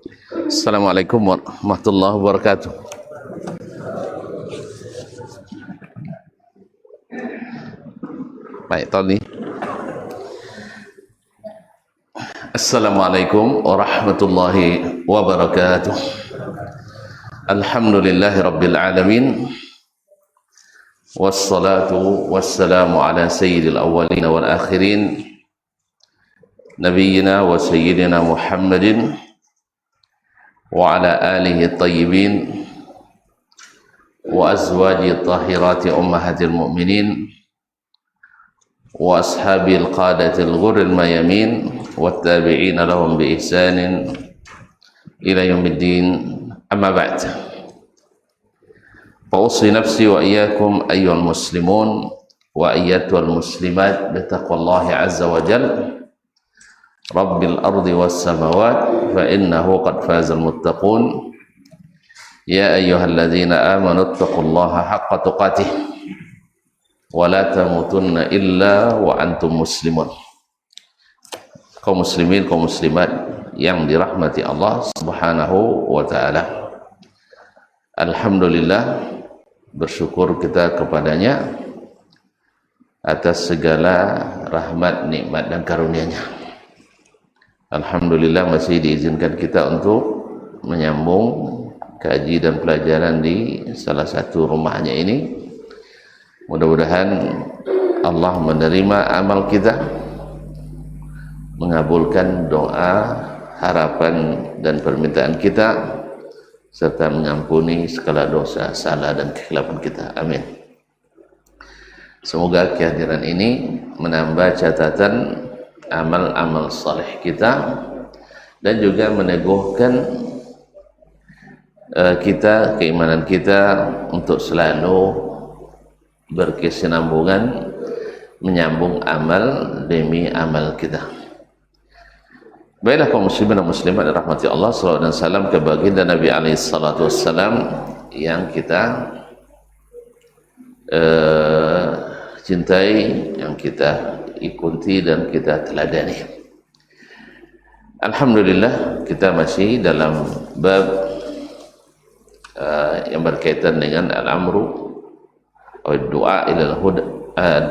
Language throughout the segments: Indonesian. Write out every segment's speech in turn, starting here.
Assalamualaikum warahmatullahi wabarakatuh. Baik, Tony. Assalamualaikum warahmatullahi wabarakatuh. Alhamdulillahi rabbil alamin. Wassalatu wassalamu ala sayyidil awwalin wal akhirin. Nabiyyina wa sayyidina Muhammadin wa ala alihi tayyibin wa azwaji tahirati ummahatil mu'minin wa ashabil qadatil ghurril mayamin wa tabi'ina lahum bi ihsanin ila yaumiddin, amma ba'd. Fa usi nafsi wa iyyakum ayyuhal muslimun wa ayyatuhal muslimat bi taqwallahi azza wa jalla Rabbil ardi was samawat fa innahu qad fazal muttaqun. Ya ayyuhalladzina amanu taqullaha haqqa tuqatih wa la tamutunna illa wa antum muslimun. Kaum muslimin, kaum muslimat yang dirahmati Allah Subhanahu wa taala. Alhamdulillah, bersyukur kita kepadanya atas segala rahmat, nikmat dan karunia-Nya. Alhamdulillah masih diizinkan kita untuk menyambung kaji dan pelajaran di salah satu rumahnya ini. Mudah-mudahan Allah menerima amal kita, mengabulkan doa, harapan dan permintaan kita, serta mengampuni segala dosa, salah dan kekhilafan kita. Amin. Semoga kehadiran ini menambah catatan amal-amal saleh kita dan juga meneguhkan kita, keimanan kita untuk selalu berkesinambungan menyambung amal demi amal kita. Baiklah kaum muslimin dan muslimat rahmati Allah, salawat dan salam ke baginda Nabi alaihi salatu wassalam yang kita cintai, yang kita ikuti dan kita teladani. Alhamdulillah, kita masih dalam bab yang berkaitan dengan al-amru wa du'a ila al-huda,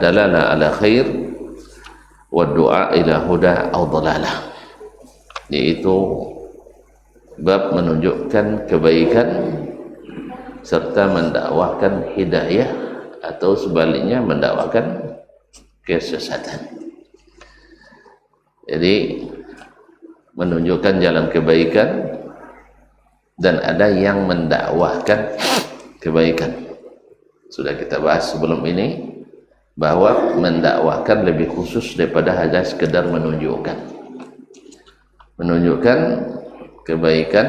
dalala ala khair wa du'a ila huda aw dalalah, yaitu bab menunjukkan kebaikan serta mendakwahkan hidayah atau sebaliknya mendakwakan kesesatan. Jadi menunjukkan jalan kebaikan dan ada yang mendakwahkan kebaikan. Sudah kita bahas sebelum ini bahwa mendakwahkan lebih khusus daripada hanya sekedar menunjukkan kebaikan,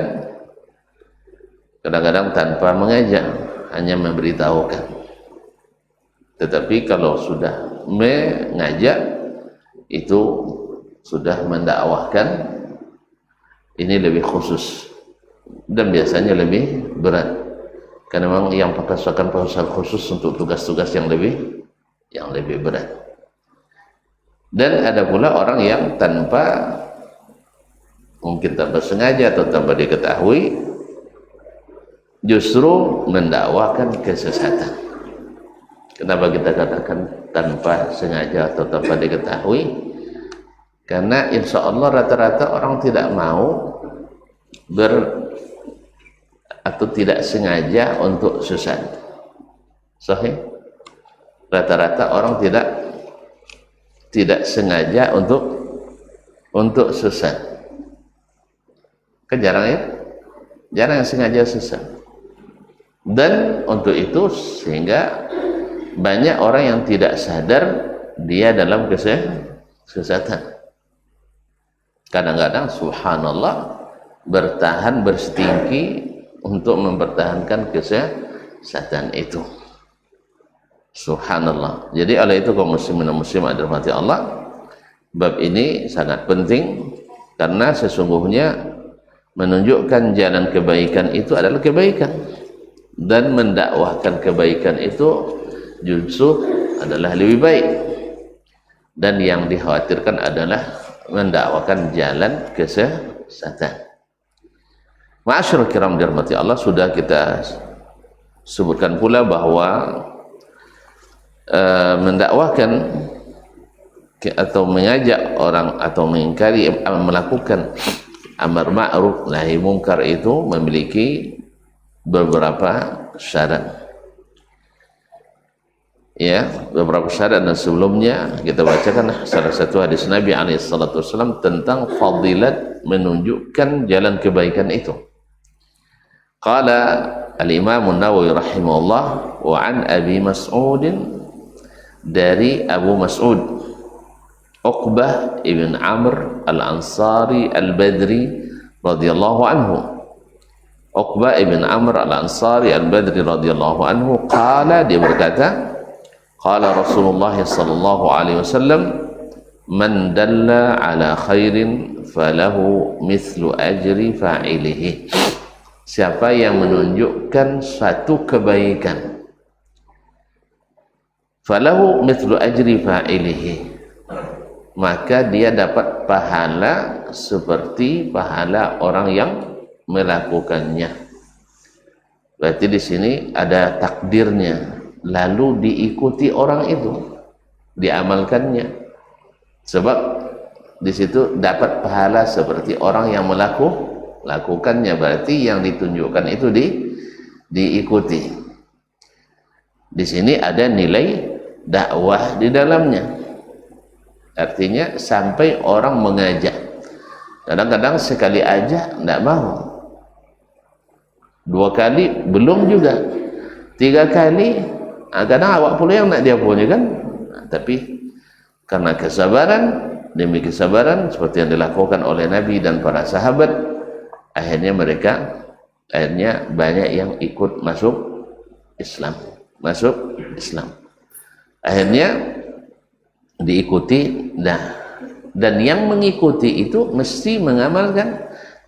kadang-kadang tanpa mengajak, hanya memberitahukan. Tetapi kalau sudah mengajak, itu sudah mendakwahkan, ini lebih khusus dan biasanya lebih berat, karena memang yang pasukan khusus untuk tugas-tugas yang lebih berat. Dan ada pula orang yang mungkin tanpa sengaja atau tanpa diketahui justru mendakwahkan kesesatan. Kenapa kita katakan tanpa sengaja atau tanpa diketahui? Karena insya Allah rata-rata orang tidak mau atau tidak sengaja untuk sesat. Sahih? Rata-rata orang tidak sengaja untuk sesat. Kan jarang ya? Jarang yang sengaja sesat. Dan untuk itu sehingga banyak orang yang tidak sadar dia dalam kesesatan. Kadang-kadang subhanallah bertahan bersetinggi untuk mempertahankan kesesatan itu. Subhanallah. Jadi oleh itu kaum muslimin dan muslimat dirahmati Allah, bab ini sangat penting karena sesungguhnya menunjukkan jalan kebaikan itu adalah kebaikan, dan mendakwahkan kebaikan itu justru adalah lebih baik, dan yang dikhawatirkan adalah mendakwakan jalan kesesatan. Ma'asyiral kiram dirahmati Allah, sudah kita sebutkan pula bahwa mendakwahkan atau mengajak orang atau mengingkari melakukan amar ma'ruf nahi mungkar itu memiliki beberapa syarat. Ya, beberapa syarat, dan sebelumnya kita bacakan salah satu hadis Nabi SAW tentang fadilat menunjukkan jalan kebaikan itu. Qala al-Imam an-Nawawi rahimahullah, wa an Abi Mas'ud, dari Abu Mas'ud Uqbah ibn Amr al-Ansari al-Badri radhiyallahu anhu. Uqbah ibn Amr al-Ansari al-Badri radhiyallahu anhu qala, dia berkata, qala Rasulullah sallallahu alaihi wasallam, man dalla ala khairin falahu mithlu ajri fa'ilihi. Siapa yang menunjukkan suatu kebaikan, falahu mithlu ajri fa'ilihi, maka dia dapat pahala seperti pahala orang yang melakukannya. Berarti di sini ada takdirnya, lalu diikuti orang itu, diamalkannya, sebab di situ dapat pahala seperti orang yang melakukannya. Berarti yang ditunjukkan itu diikuti. Di sini ada nilai dakwah di dalamnya, artinya sampai orang mengajak. Kadang-kadang sekali aja tidak mau, 2 kali belum juga, 3 kali kadang awak pula yang nak dia punya kan. Tapi karena kesabaran, demi kesabaran seperti yang dilakukan oleh Nabi dan para sahabat, akhirnya banyak yang ikut masuk Islam, akhirnya diikuti. Dan yang mengikuti itu mesti mengamalkan,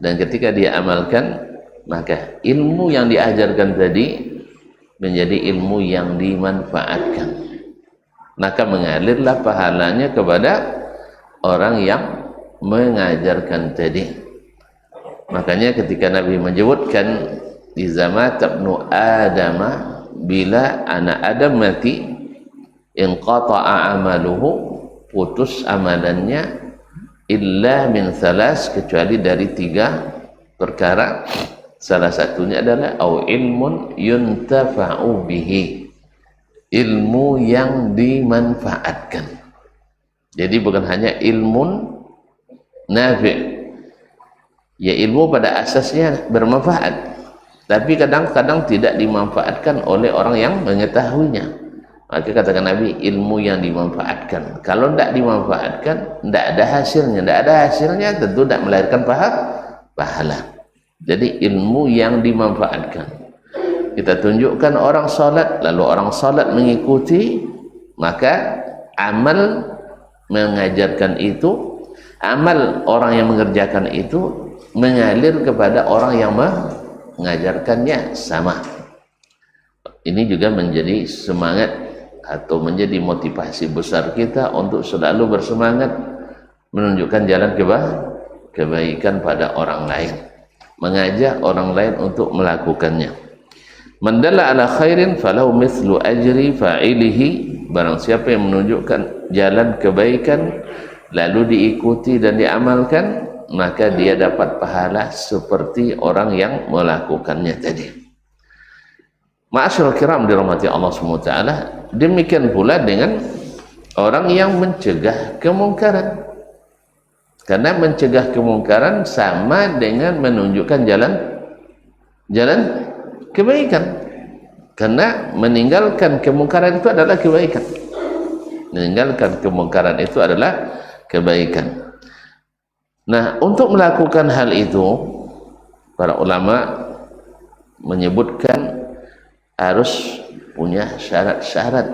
dan ketika dia amalkan, maka ilmu yang diajarkan tadi menjadi ilmu yang dimanfaatkan, maka mengalirlah pahalanya kepada orang yang mengajarkan tadi. Makanya ketika Nabi menyebutkan iza mata ibnu adama, bila anak Adam mati, inqata'a amaluhu, putus amalannya, illa min thalas, kecuali dari 3 perkara. Salah satunya adalah au ilmun yuntafa'u bihi, ilmu yang dimanfaatkan. Jadi bukan hanya ilmun nafi', ya ilmu pada asasnya bermanfaat, tapi kadang-kadang tidak dimanfaatkan oleh orang yang mengetahuinya. Maka katakan Nabi, ilmu yang dimanfaatkan. Kalau tidak dimanfaatkan, tidak ada hasilnya, tentu tidak melahirkan pahala. Jadi ilmu yang dimanfaatkan. Kita tunjukkan orang salat, lalu orang salat mengikuti, maka amal mengajarkan itu, amal orang yang mengerjakan itu mengalir kepada orang yang mengajarkannya sama. Ini juga menjadi semangat atau menjadi motivasi besar kita untuk selalu bersemangat menunjukkan jalan kebaikan pada orang lain, mengajak orang lain untuk melakukannya. Man dalla ala khairin falahu mithlu ajri fa'ilihi, barang siapa yang menunjukkan jalan kebaikan lalu diikuti dan diamalkan, maka dia dapat pahala seperti orang yang melakukannya tadi. Ma'asyiral kiram dirahmati Allah SWT, demikian pula dengan orang yang mencegah kemungkaran. Karena mencegah kemungkaran sama dengan menunjukkan jalan kebaikan. Karena meninggalkan kemungkaran itu adalah kebaikan. Meninggalkan kemungkaran itu adalah kebaikan. Nah, untuk melakukan hal itu, para ulama menyebutkan harus punya syarat-syarat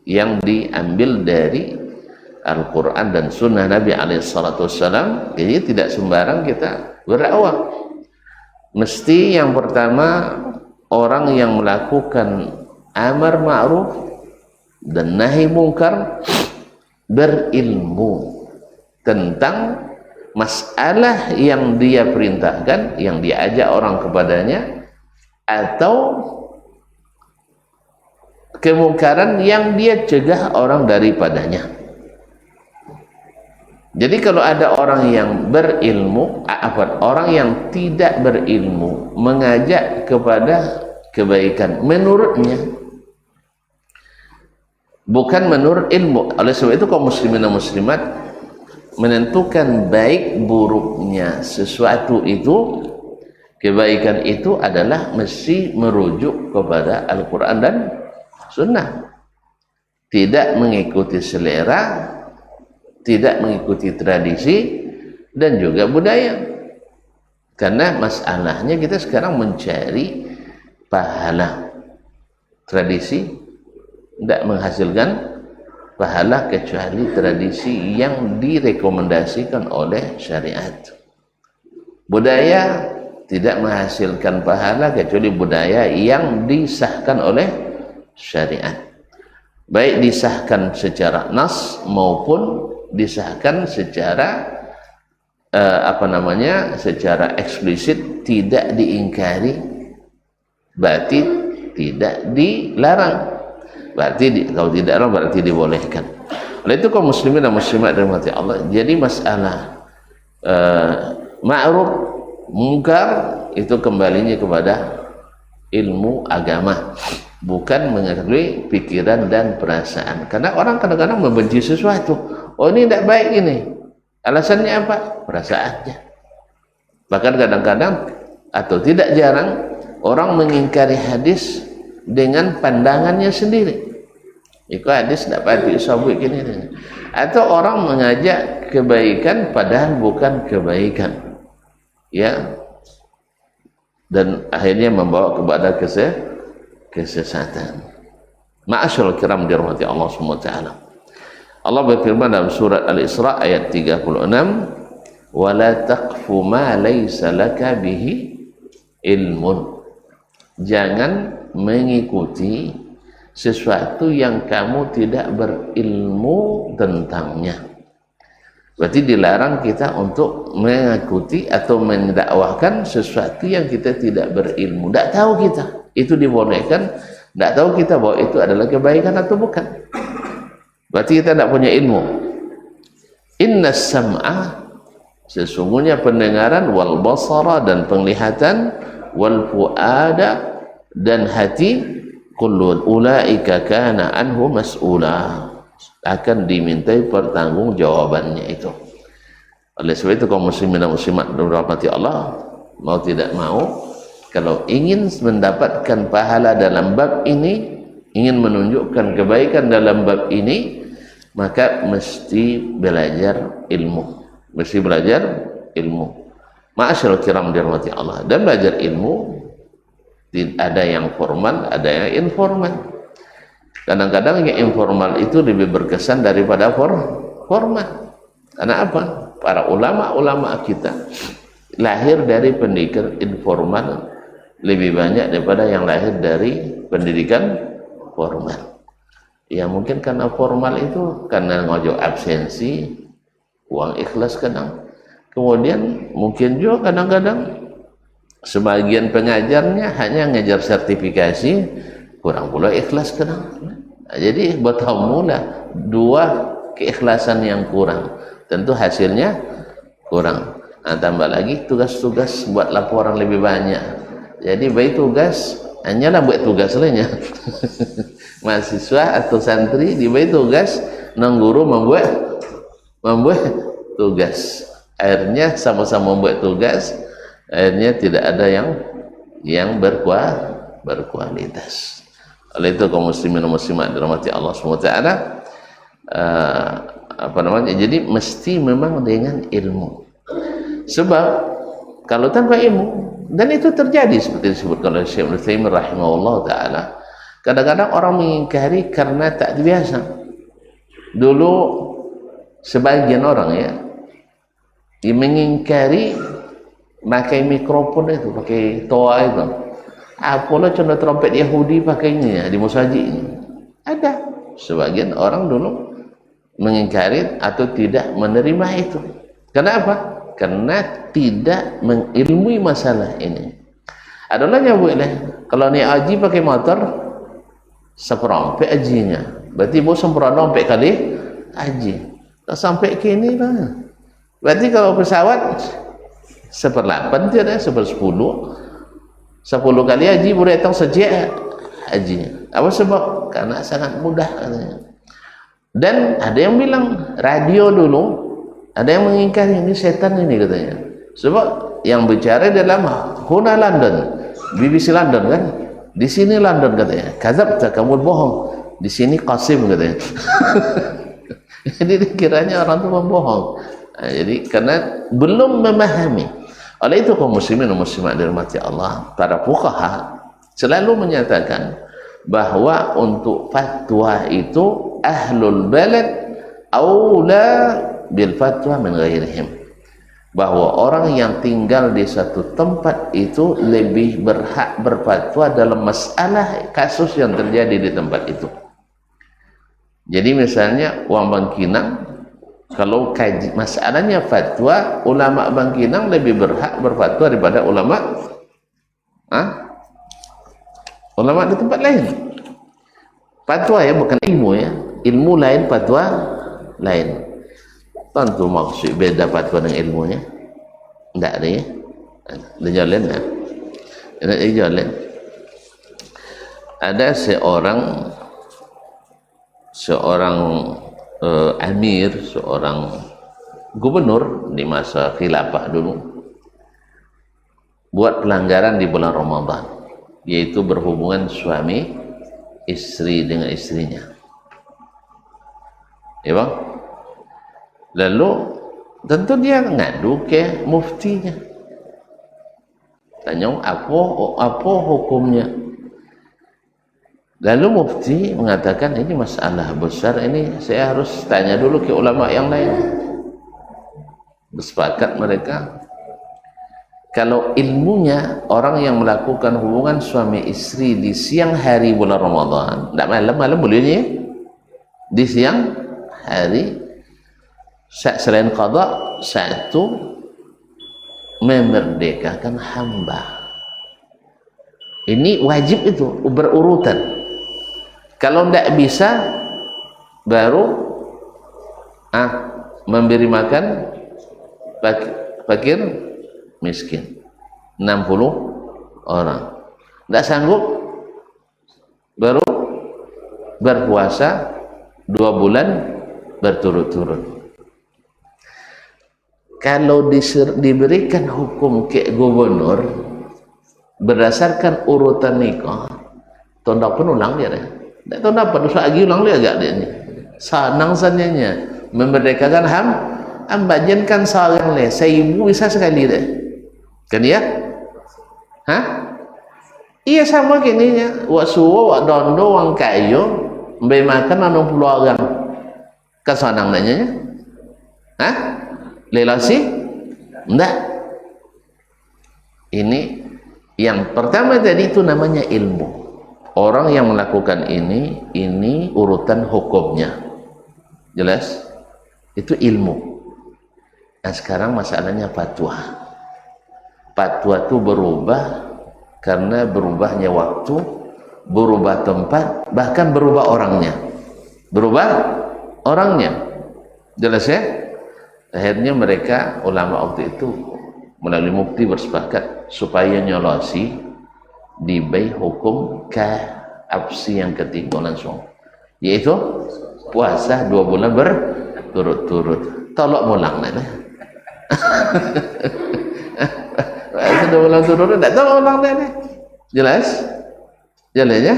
yang diambil dari Al-Quran dan Sunnah Nabi SAW. Jadi tidak sembarang kita berdakwah. Mesti yang pertama, orang yang melakukan amar ma'ruf dan nahi mungkar berilmu tentang masalah yang dia perintahkan, yang diajak orang kepadanya, atau kemungkaran yang dia cegah orang daripadanya. Jadi kalau ada orang yang berilmu, orang yang tidak berilmu mengajak kepada kebaikan menurutnya, bukan menurut ilmu. Oleh sebab itu kaum muslimin dan muslimat menentukan baik buruknya sesuatu itu, kebaikan itu adalah mesti merujuk kepada Al-Quran dan Sunnah, tidak mengikuti selera, tidak mengikuti tradisi dan juga budaya. Karena masalahnya kita sekarang mencari pahala. Tradisi tidak menghasilkan pahala kecuali tradisi yang direkomendasikan oleh syariat. Budaya tidak menghasilkan pahala kecuali budaya yang disahkan oleh syariat, baik disahkan secara nas maupun disahkan secara secara eksplisit, tidak diingkari, berarti tidak dilarang. Berarti kalau tidak dilarang berarti dibolehkan. Oleh itu kaum muslimin dan muslimat dirahmati Allah, jadi masalah ma'ruf mungkar itu kembalinya kepada ilmu agama, bukan mengetahui pikiran dan perasaan. Karena orang kadang-kadang membenci sesuatu, oh ini tidak baik ini, alasannya apa? Perasaannya. Bahkan kadang-kadang atau tidak jarang orang mengingkari hadis dengan pandangannya sendiri. Itu hadis tidak patut sabuk gini. Atau orang mengajak kebaikan padahal bukan kebaikan, ya, dan akhirnya membawa kepada kesesatan. Ma'asyarul kiram dirahmati Allah SWT. Allah berfirman dalam surat Al-Isra ayat 36, wala taqfu ma laysa laka bihi ilmun. Jangan mengikuti sesuatu yang kamu tidak berilmu tentangnya. Berarti dilarang kita untuk mengikuti atau mendakwahkan sesuatu yang kita tidak berilmu, tidak tahu kita, itu dibolehkan, tidak tahu kita bahwa itu adalah kebaikan atau bukan. Berarti kita tidak punya ilmu. Inna sam'a, sesungguhnya pendengaran, wal basara, dan penglihatan, wal fuada, dan hati, kullu ulaika kana anhu mas'ula, akan dimintai pertanggungjawabannya itu. Oleh sebab itu kaum muslimin dan muslimat dirahmati Allah, mau tidak mau, kalau ingin mendapatkan pahala dalam bab ini, ingin menunjukkan kebaikan dalam bab ini, maka mesti belajar ilmu, mesti belajar ilmu. Ma'asyarul kiram dirahmati Allah. Dan belajar ilmu ada yang formal, ada yang informal. Kadang-kadang yang informal itu lebih berkesan daripada formal. Karena apa? Para ulama-ulama kita lahir dari pendidikan informal lebih banyak daripada yang lahir dari pendidikan formal. Ya mungkin karena formal itu karena ngojok absensi, uang ikhlas kadang. Kemudian mungkin juga kadang-kadang sebagian pengajarnya hanya ngajar sertifikasi, kurang pula ikhlas kadang. Nah, jadi bertemu lah dua keikhlasan yang kurang, tentu hasilnya kurang. Nah, tambah lagi tugas-tugas buat laporan lebih banyak, jadi baik tugas hanyalah buat tugas lainnya. Mahasiswa atau santri diberi tugas, nang guru membuat tugas, akhirnya sama-sama membuat tugas, akhirnya tidak ada yang berkualitas. Oleh itu kaum muslimin dan muslimat dirahmati Allah SWT, jadi mesti memang dengan ilmu. Sebab kalau tanpa ilmu, dan itu terjadi seperti disebutkan oleh Syekh Ibnu Taimiyah rahimahullah taala, kadang-kadang orang mengingkari karena tak biasa. Dulu sebagian orang ya mengingkari pakai mikrofon itu, pakai toa itu. Apalah contoh trompet Yahudi pakainya di masjid ini. Ada sebagian orang dulu mengingkari atau tidak menerima itu. Kenapa? karena tidak mengilmui masalah ini. Ada orang yang boleh kalau ni haji pakai motor seperempat hajinya, berarti bos seperempat kali haji, tak sampai kini lah. Berarti kalau pesawat 1/8 dia dah 1/10 kali haji boleh datang sejak haji. Apa sebab? Karena sangat mudah katanya. Dan ada yang bilang radio dulu, ada yang mengingkari ini setan ini katanya. Sebab yang bicara dalam Huna London, BBC London kan, di sini London katanya. Kadzabta, kamu bohong. Di sini Qasim katanya. Jadi dikiranya orang itu membohong. Nah, jadi karena belum memahami. Oleh itu kaum muslimin dan muslimat dirahmati Allah, para fuqaha selalu menyatakan bahwa untuk fatwa itu ahlul balad aula bil fatwa min ghairihim, bahwa orang yang tinggal di satu tempat itu lebih berhak berfatwa dalam masalah kasus yang terjadi di tempat itu. Jadi misalnya uang Bangkinang, kalau kaji masalahnya fatwa, ulama Bangkinang lebih berhak berfatwa daripada ulama ulama di tempat lain. Fatwa ya, bukan ilmu ya. Ilmu lain, fatwa lain. Tentu maksud beda fatwa dengan ilmunya. Tidak ada ya. Ada jalan ya. Ada jalan. Ada seorang amir, seorang gubernur di masa khilafah dulu buat pelanggaran di bulan Ramadan, yaitu berhubungan suami istri dengan istrinya, ya bang. Lalu tentu dia ngadu ke muftinya, tanya apa hukumnya. Lalu mufti mengatakan ini masalah besar, ini saya harus tanya dulu ke ulama yang lain. Bersepakat mereka, kalau ilmunya orang yang melakukan hubungan suami istri di siang hari bulan Ramadan, tidak malam bolehnya di siang hari, selain qada, satu memerdekakan hamba. Ini wajib, itu berurutan. Kalau tidak bisa, baru memberi makan fakir miskin 60 orang. Tidak sanggup, baru berpuasa 2 bulan berturut-turut. Kalau diberikan hukum ke gubernur berdasarkan urutan nikah, tonda pun ulang dia deh. Tak tahu apa dosa lagi ulang dia agak dia ni. Senang sananya memerdekakan hamba jenkan seorang le, 1000 bisa sekali deh. Kan ya? Iya sama kininya. Wak suwo, wak dondo, wang kayu, mbak makan 60 orang. Kesanang nanya. Lelasi? Enggak. Ini yang pertama tadi itu namanya ilmu. Orang yang melakukan ini urutan hukumnya. Jelas? Itu ilmu. Nah sekarang masalahnya fatwa. Fatwa itu berubah karena berubahnya waktu, berubah tempat, bahkan berubah orangnya. Berubah orangnya. Jelas ya? Akhirnya mereka, ulama waktu itu melalui mufti bersepakat supaya nyolosi diberi hukum absi yang ketiga langsung, yaitu puasa 2 bulan berturut-turut. Tolak mulang lah. Puasa 2 bulan turut-turut, tak tolak mulang lah. Jelas? Jalannya?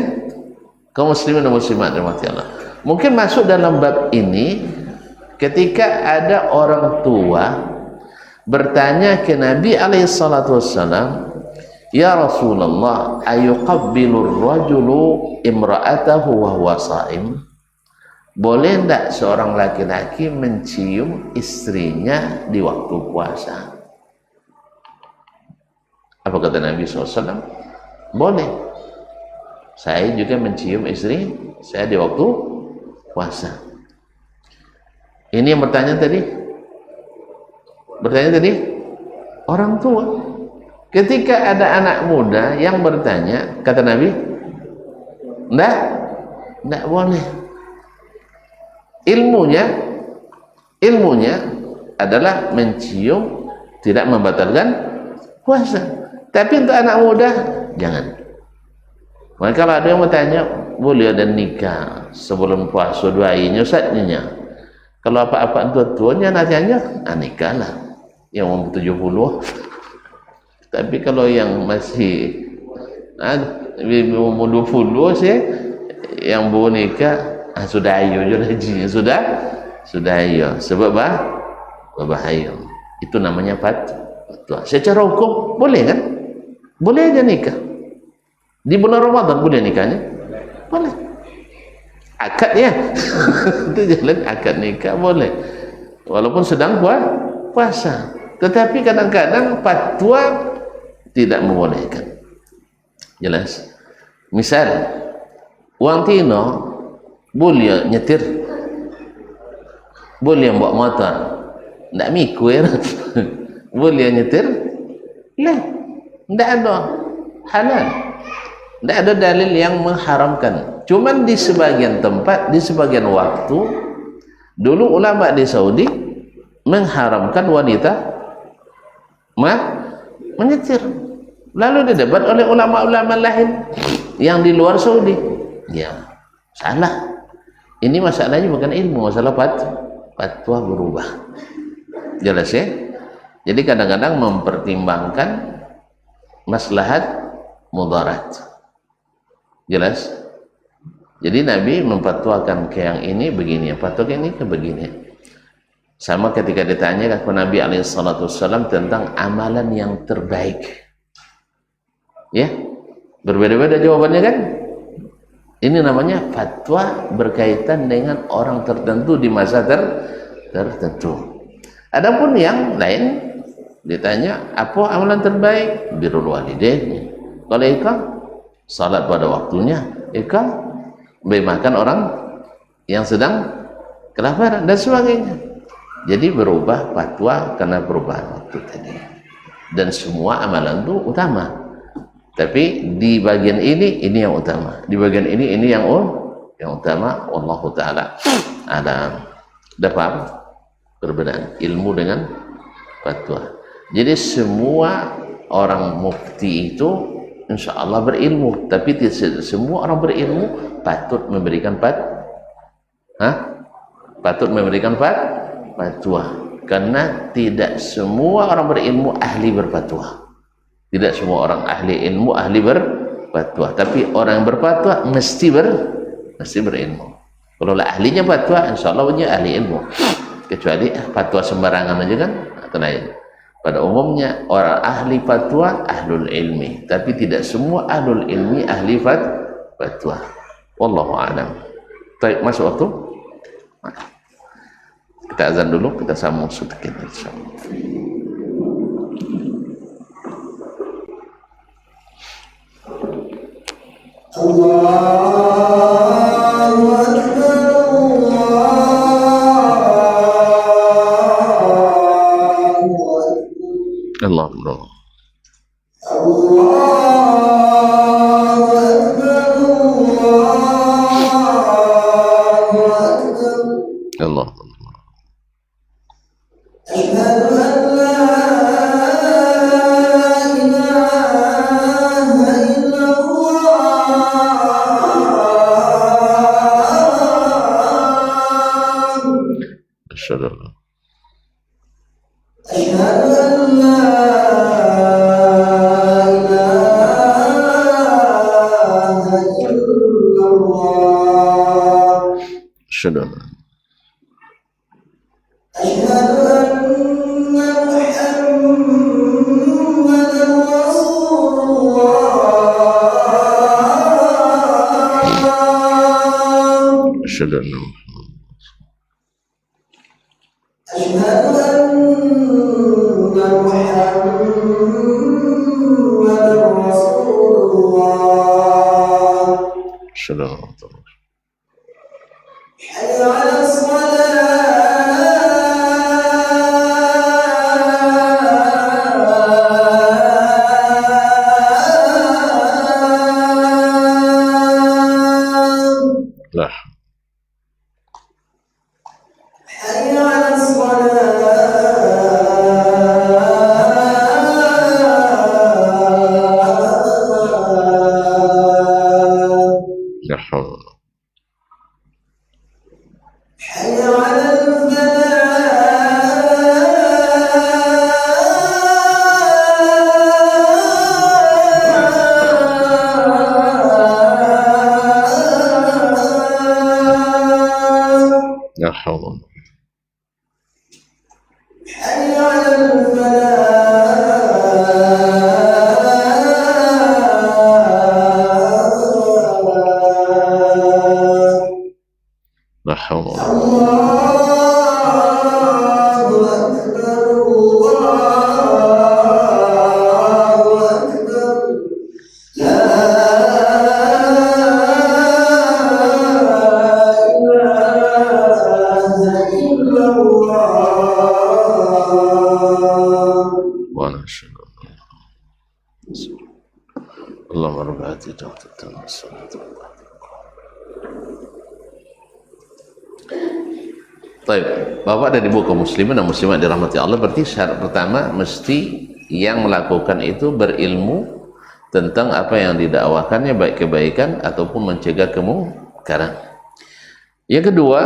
Kaum muslimin dan muslimat dirahmati Allah. Mungkin masuk dalam bab ini ketika ada orang tua bertanya ke Nabi alaihi salatu wassalam, ya Rasulullah, ayuqabbilur rajulu imra'atahu wa huwa sha'im? Boleh tidak seorang laki-laki mencium istrinya di waktu puasa? Apa kata Nabi SAW? Boleh. Saya juga mencium istri saya di waktu puasa. Ini yang bertanya tadi, Bertanya tadi orang tua. Ketika ada anak muda yang bertanya, kata Nabi, enggak boleh. Ilmunya adalah mencium, tidak membatalkan puasa. Tapi untuk anak muda jangan. Maka kalau ada yang bertanya, boleh ada nikah sebelum puasa doainya Ustaznya. Kalau apa-apa tua-tuanya nasihatnya, nikahlah yang umur 70. Tapi kalau yang masih umur 20 sih yang baru nikah, sudah ayo je hajinya, sudah ayo. Sebab berbahaya. Itu namanya fatwa. Secara hukum boleh kan? Boleh aja nikah. Di bulan Ramadan boleh nikahnya? Boleh. Akad ya. Itu jalan akad nikah boleh. Walaupun sedang puasa. Tetapi kadang-kadang fatwa tidak membolehkan. Jelas? Misal wang tino boleh nyetir, boleh bawa motor, ndak mikir. Boleh nyetir? Lah, ndak ada halal. Ndak ada dalil yang mengharamkan. Cuman di sebagian tempat, di sebagian waktu, dulu ulama di Saudi mengharamkan wanita menyetir. Lalu didebat oleh ulama-ulama lain yang di luar Saudi. Ya, salah. Ini masalahnya bukan ilmu, masalah fatwa berubah. Jelas ya? Jadi kadang-kadang mempertimbangkan maslahat mudarat. Jelas? Jadi Nabi memfatwakan ke yang ini begini, fatwakan ini ke begini. Sama ketika ditanya kepada Nabi SAW tentang amalan yang terbaik. Ya, berbeda-beda jawabannya kan? Ini namanya fatwa berkaitan dengan orang tertentu di masa tertentu. Adapun yang lain ditanya, apa amalan terbaik? Birrul walidain. Kalau ikam salat pada waktunya, ikam beri makan orang yang sedang kelaparan dan sebagainya. Jadi berubah fatwa karena perubahan waktu tadi. Dan semua amalan itu utama. Tapi di bagian ini yang utama. Di bagian ini yang utama. Wallahu taala ada dapat perbedaan ilmu dengan fatwa. Jadi semua orang mufti itu insya Allah berilmu, tapi tidak semua orang berilmu patut memberikan fatwa, karena tidak semua orang berilmu ahli berfatwa. Tidak semua orang ahli ilmu ahli berfatwa, tapi orang yang berfatwa mesti berilmu. Kalau lah ahlinya fatwa, insya Allah punya ahli ilmu. Kecuali fatwa sembarangan aja kan, atau lain. Pada umumnya orang ahli fatwa ahlul ilmi, tapi tidak semua ahlul ilmi ahli fatwa. Wallahu a'lam. Baik, masuk waktu. Kita azan dulu, kita sambung sedikit insyaallah. Allah. Allah. حي على الفلاح La haula الله أكبر الله أكبر لا إله إلا الله wa nashhadu Allahumma rabb hadhihi da'watan wassalatu. Baik, Bapak dan Ibu kaum muslimin dan muslimat dirahmati Allah, berarti syarat pertama mesti yang melakukan itu berilmu tentang apa yang didakwakannya, baik kebaikan ataupun mencegah kemungkaran. Yang kedua,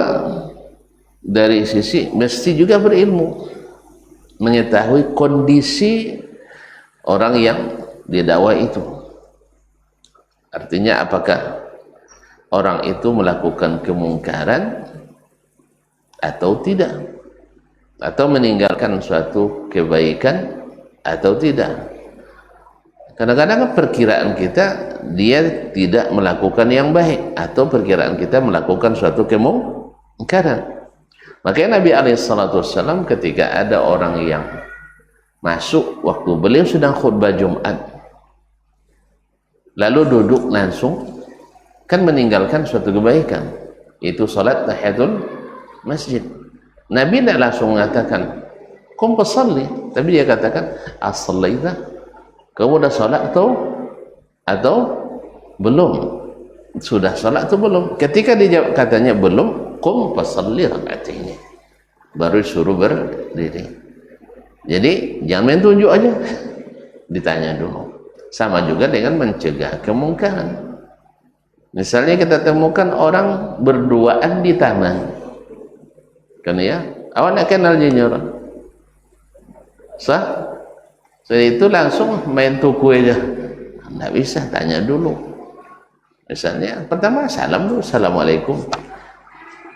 dari sisi mesti juga berilmu, mengetahui kondisi orang yang didakwa itu. Artinya apakah orang itu melakukan kemungkaran atau tidak, atau meninggalkan suatu kebaikan atau tidak. Kadang-kadang perkiraan kita dia tidak melakukan yang baik, atau perkiraan kita melakukan suatu kemungkaran. Makanya Nabi SAW ketika ada orang yang masuk waktu beliau sedang khutbah Jumat, lalu duduk langsung, kan meninggalkan suatu kebaikan, itu salat tahiyatul masjid. Nabi tidak langsung mengatakan kum pesalli, tapi dia katakan as-sallaita, kamu dah salat atau belum, sudah salat atau belum. Ketika dia jawab katanya belum, kum pesalli raka'ataini, baru suruh berdiri. Jadi jangan main tunjuk aja, ditanya dulu. Sama juga dengan mencegah kemungkaran. Misalnya kita temukan orang berduaan di taman, kan ya, awak nak kenal junior sah? Jadi itu langsung main tuku aja, tidak bisa, tanya dulu. Misalnya pertama salam dulu, assalamualaikum.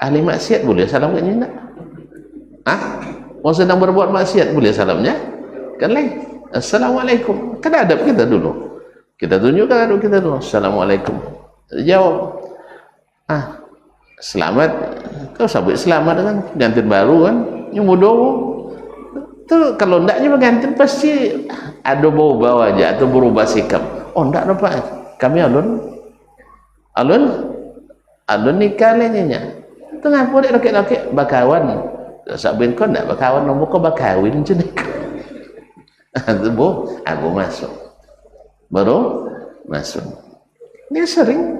Ahli maksiat boleh salam kan tidak? Mau sedang berbuat maksiat boleh salamnya? Kan lain. Assalamualaikum, kan adab kita dulu, kita tunjukkan adab kita dulu. Assalamualaikum, jawab selamat, kau sabut selamat kan, gantin baru kan, yang mudah tu. Kalau ndaknya bergantin pasti ada bau-bau aja atau berubah sikap. Oh ndak dapat, kami alun nikah lainnya. Tengah pun laki-laki bakawan, sabin kau ndak bakawan, nombor kau bakawin je nik. Aku masuk, baru masuk. Dia sering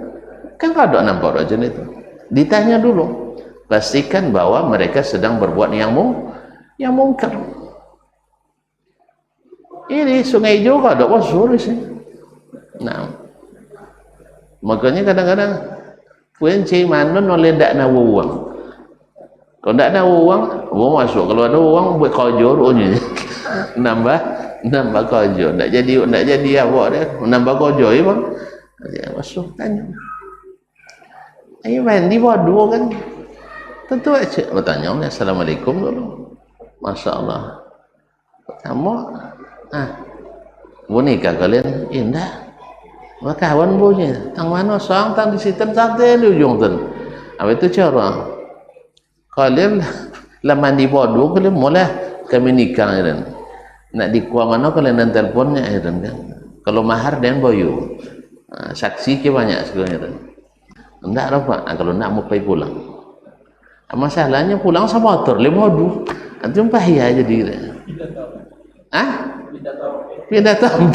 kan kau ada nampak aja itu. Ditanya dulu, pastikan bahwa mereka sedang berbuat yang mungkar. Ini Sungai juga ada wasur sih. Nah, makanya kadang-kadang kunci mana oleh dak nak uang. Kalau dak nak uang, mau masuk. Kalau ada uang buat kojor, nambah kojor. Ndak jadi apa dia? Nambah kojor, ya bang. Dia masuk tanya. Ayo mandi bodoh kan, tentu aja bertanya. Assalamualaikum dulu, masya Allah. Kamu bu nikah kalian indah, kawan bunya tang mana soang tang di situ santai di ujung tu. Apa itu cara kalian lah mandi bodoh kalian mulai kami nikah kan, nak dikuah mana kalian dan teleponnya kan. Kalau mahar dan boyu, saksi ke banyak sebenarnya. Enggak apa, kalau nak mau pergi pulang. Masalahnya pulang sama motor, modu. Antum bahaya aja dia. Pindah tahu.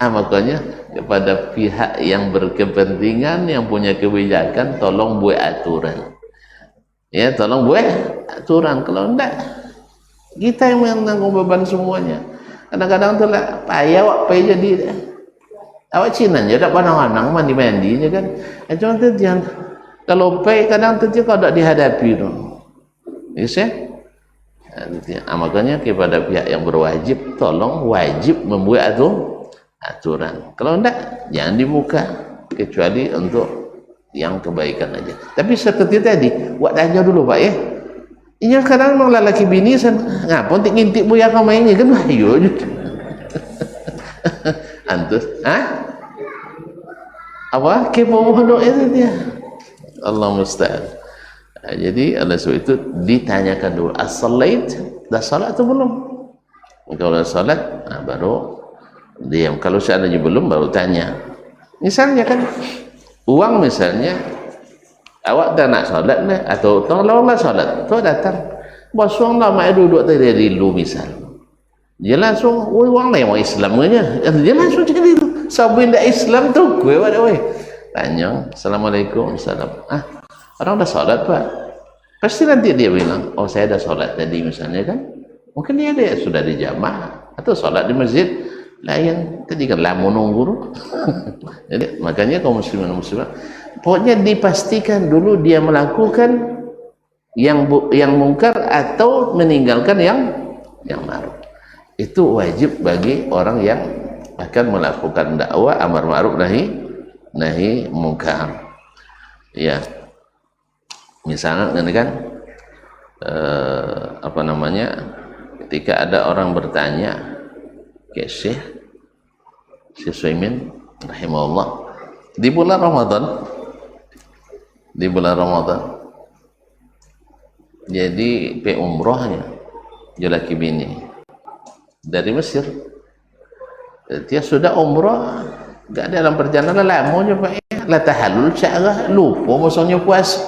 Makanya kepada pihak yang berkepentingan, yang punya kebijakan, tolong buat aturan. Ya, tolong buat aturan. Kalau enggak, kita yang menanggung beban semuanya. Kadang-kadang tu lah payah awak payah jadi. Awak Cina je tak pandang-pandang mandi-mandi je kan. Cuma tu jangan, kalau pay kadang tu kalau tak dihadapi tu. You see? Makanya kepada pihak yang berwajib, tolong wajib membuat aturan. Kalau enggak, jangan dibuka kecuali untuk yang kebaikan aja. Tapi seperti tadi, buat tanya dulu Pak ya. Iya kadang memang lelaki bini san ngapa tik ngintip buaya kau mainnya kan wahyu je. Antus, apa kepo bodoh itu dia. Allah musta'an. Jadi oleh sebab itu ditanyakan dulu as-salait, dah salat atau belum? Kalau dah salat, baru diam. Kalau seandainya belum, baru tanya. Misalnya kan uang misalnya awak dah nak solat ni atau tolonglah solat tu datang bos uang lah mak duduk tadi rilu misal dia langsung uang lah yang Islam nya dia langsung jadi tu sabun dah Islam tu gue ada weh tanya assalamualaikum salam orang dah solat pak pasti nanti dia bilang oh saya dah solat tadi misalnya kan mungkin dia sudah di jamaah atau solat di masjid lain tadi kan lama nunggu jadi makanya kaum muslimin dan muslimat pokoknya dipastikan dulu dia melakukan yang mungkar atau meninggalkan yang ma'ruf. Itu wajib bagi orang yang akan melakukan dakwah amar ma'ruf nahi mungkar. Ya. Misalnya kan apa namanya? Ketika ada orang bertanya ke Syekh Suaimin rahimahullah di bulan Ramadan jadi umrohnya jelaki bini dari Mesir dia sudah umroh enggak dalam perjalanan lamanya Pak ya la tahallul sya'rah lupa maksudnya puasa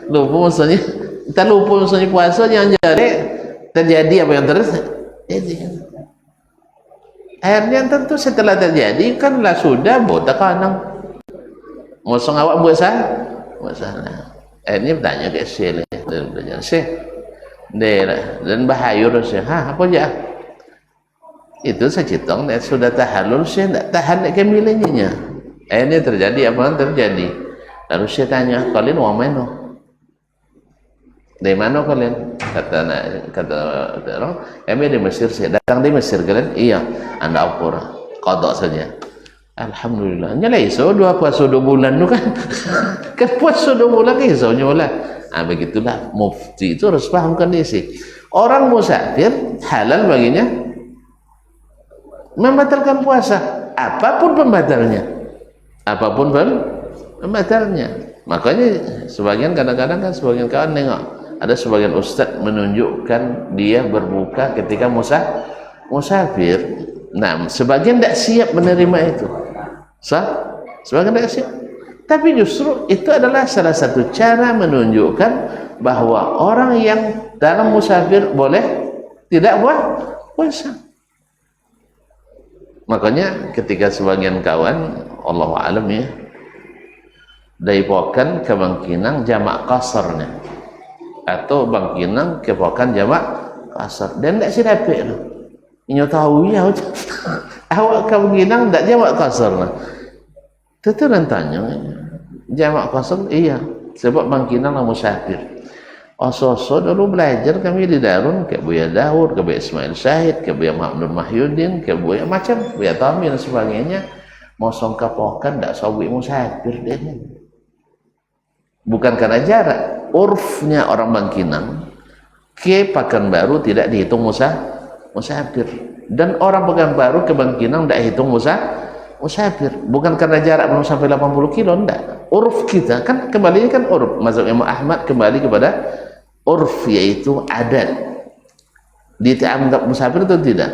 lupa maksudnya kita lupa maksudnya puasa yang terjadi apa yang jadi akhirnya tentu setelah terjadi kan lah sudah botak kanang mosong awak buat salah akhirnya bertanya ke Syekh dan bertanya Syekh dan bahayur Syekh apa aja itu saya citong sudah tahallul Syekh tak tahan ke milihnya akhirnya terjadi apa yang terjadi lalu Syekh tanya kalian mau mana dari mana kalian kata orang kami di Mesir saya datang di Mesir kalian iya anda akur kodok saja alhamdulillah nyala iso dua puasa 2 bulan tu kan kan puasa 2 bulan kan iso nyola begitulah mufti itu harus pahamkan dia sih orang musafir halal baginya membatalkan puasa apapun pembatalnya makanya sebagian kadang-kadang kan sebagian kawan nengok ada sebagian ustaz menunjukkan dia berbuka ketika musafir nah sebagian tidak siap menerima itu sebagian tidak siap tapi justru itu adalah salah satu cara menunjukkan bahwa orang yang dalam musafir boleh tidak puasa makanya ketika sebagian kawan Allah alam ya daipokan ke Bangkinang jamak kasarnya atau Bangkinang ke Pokan jamak kasar dan tidak sirapik lah inyo tahu ya awak ke Bangkinang tidak jamak kasar lah itu tanya jamak kasar iya sebab Bangkinang lah musafir so dulu belajar kami di Darun ke Buya Daud ke Buya Ismail Syahid ke Buya Mahmud Mahyudin ke Buya macam Buya Tami dan sebagainya mosong ke Pokan tidak sawi musafir dia bukan karena jarak urfnya orang Bangkinang ke Pekanbaru tidak dihitung musafir dan orang Pekanbaru ke Bangkinang tidak hitung musafir bukan karena jarak belum sampai 80 kilo enggak urf kita kan kembali kan urf mazhab Imam Ahmad kembali kepada urf yaitu adat dianggap musafir atau tidak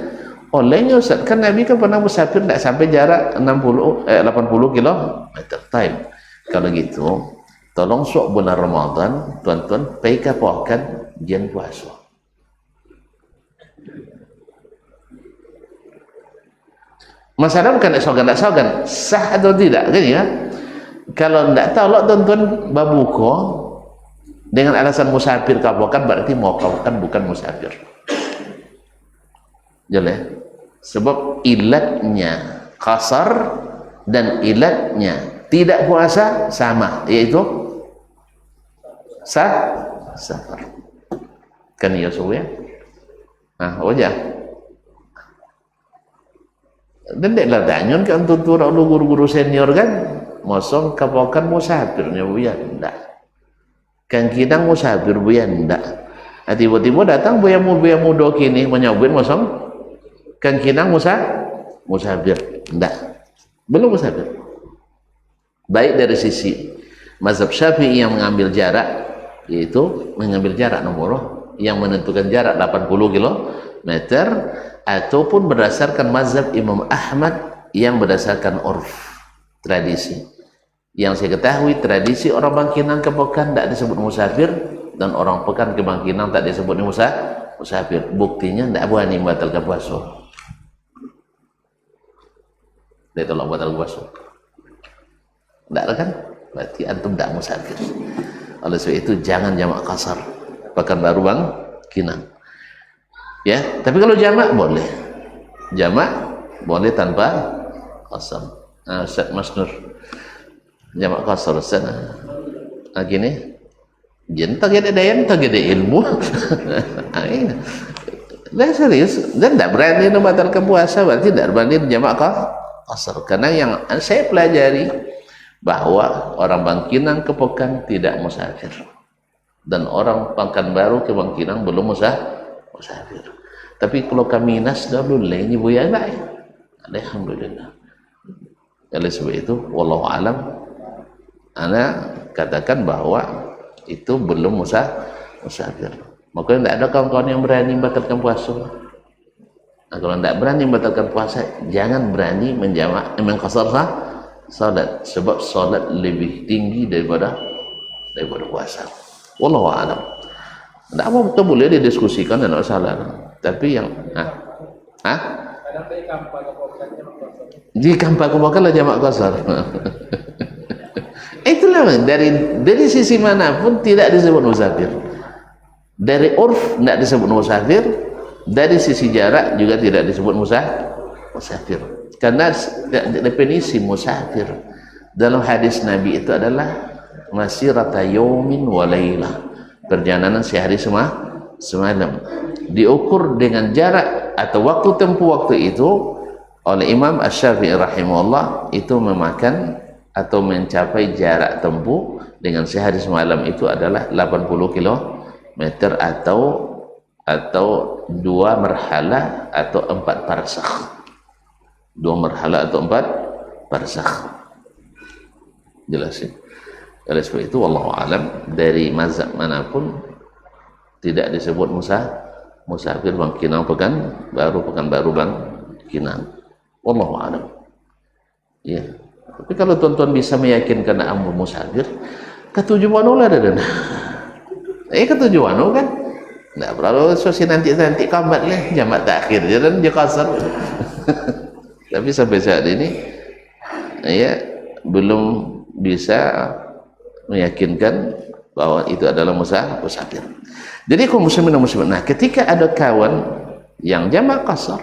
olehnya Ustaz kan Nabi kan pernah musafir tidak sampai jarak 80 kilometer time kalau gitu tolong sok bulan Ramadan tuan-tuan pergi ke Pokan jen puasa masalah bukan nak sogan sah atau tidak kan ya kalau tidak tahu tuan-tuan babuko dengan alasan musafir ke Pokan berarti mau ke Pokan bukan musafir jelas sebab ilatnya kasar dan ilatnya tidak puasa sama yaitu safar kan ya suwe wajah dan deklah tanyun kan tutur lu guru-guru senior kan mosong kapokan musafirnya buya enggak Kang kinang musafir buya ndak. Tiba-tiba datang buya muda kini menyabut mosong kang kinang musafir ndak. Belum musafir. Baik dari sisi mazhab Syafi'i yang mengambil jarak, yaitu mengambil jarak nomor yang menentukan jarak 80 km, ataupun berdasarkan mazhab Imam Ahmad yang berdasarkan urf, tradisi. Yang saya ketahui tradisi orang Bangkinang ke Pekan tidak disebut musafir, dan orang Pekan ke Bangkinang tak disebut musafir. Buktinya tidak berani batalkan puasa. Dia tolak batal puasa. Tidak ada kan? Berarti antum tidak musafir. Oleh sebab itu jangan jamak kasar Pekanbaru Bangkinang. Ya, tapi kalau jamak boleh. Jamak boleh tanpa kasar. Ustaz Mas Nur. Jamak kasar Ustaz. Gini. Jen tak ada daya, tak ada ilmu. Dan serius, dan tidak berani membatalkan puasa, berarti tidak berani jamak kasar. Karena yang saya pelajari bahwa orang Bangkinang ke Pekan tidak musafir, dan orang Pekanbaru ke Bangkinang belum musafir. Tapi kalau kami nasdalul ini buya baik, alhamdulillah. Oleh sebab itu, wallahu alam, ana katakan bahwa itu belum musafir. Makanya tidak ada kawan-kawan yang berani membatalkan puasa. Nah, kalau tidak berani membatalkan puasa, jangan berani mengkasar salat, sebab salat lebih tinggi daripada puasa. Wallahu a'lam. Tidak apa boleh didiskusikan dan tidak salah. Tapi yang di kampung lah jamak kasar. Itulah dari sisi manapun tidak disebut musafir. Dari urf tidak disebut musafir, dari sisi jarak juga tidak disebut musafir. Karena definisi musafir dalam hadis Nabi itu adalah masirata yaumin wa lailah, perjalanan sehari semalam. Diukur dengan jarak atau waktu tempuh waktu itu oleh Imam Asy-Syafi'i rahimahullah, itu memakan atau mencapai jarak tempuh dengan sehari semalam itu adalah 80 km atau 2 marhalah atau 4 parsakh. 2 marhalah atau 4 parsakh. Jelasin. Oleh sebab itu wallahu alam, dari mazhab manapun tidak disebut musafir Bangkinang Pekanbaru Bangkinang. Wallahu alam. Ya. Tapi kalau tuan-tuan bisa meyakinkan ambu musafir, ketujuan ulah ada. Ketujuan kan? Enggak perlu sosi nanti kamat lah jamak takhir dan dia kasar. Tapi sampai saat ini ya belum bisa meyakinkan bahwa itu adalah musafir. Jadi kaum muslimin dan muslimat, nah ketika ada kawan yang jamak kasar,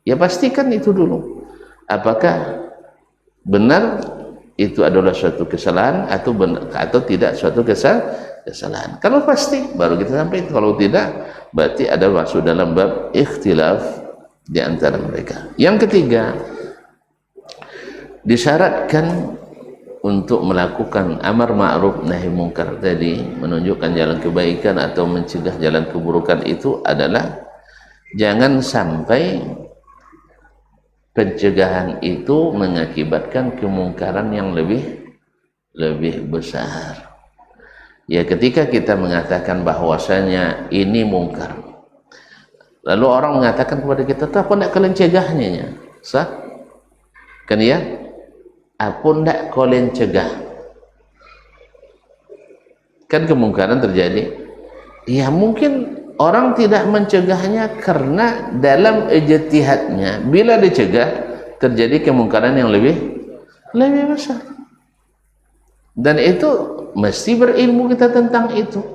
ya pastikan itu dulu apakah benar itu adalah suatu kesalahan atau tidak suatu kesalahan. Kalau pasti baru kita sampai, kalau tidak berarti ada masuk dalam bab ikhtilaf di antara mereka. Yang ketiga, disyaratkan untuk melakukan amar ma'ruf nahi mungkar tadi, menunjukkan jalan kebaikan atau mencegah jalan keburukan, itu adalah jangan sampai pencegahan itu mengakibatkan kemungkaran yang lebih besar. Ya, ketika kita mengatakan bahwasanya ini mungkar, lalu orang mengatakan kepada kita, "Apa nak kalian cegahnya?" Sah? Kan ya? Apa nak kalian cegah? Kan kemungkaran terjadi. Ya, mungkin orang tidak mencegahnya karena dalam ijtihadnya bila dicegah terjadi kemungkaran yang lebih besar. Dan itu mesti berilmu kita tentang itu.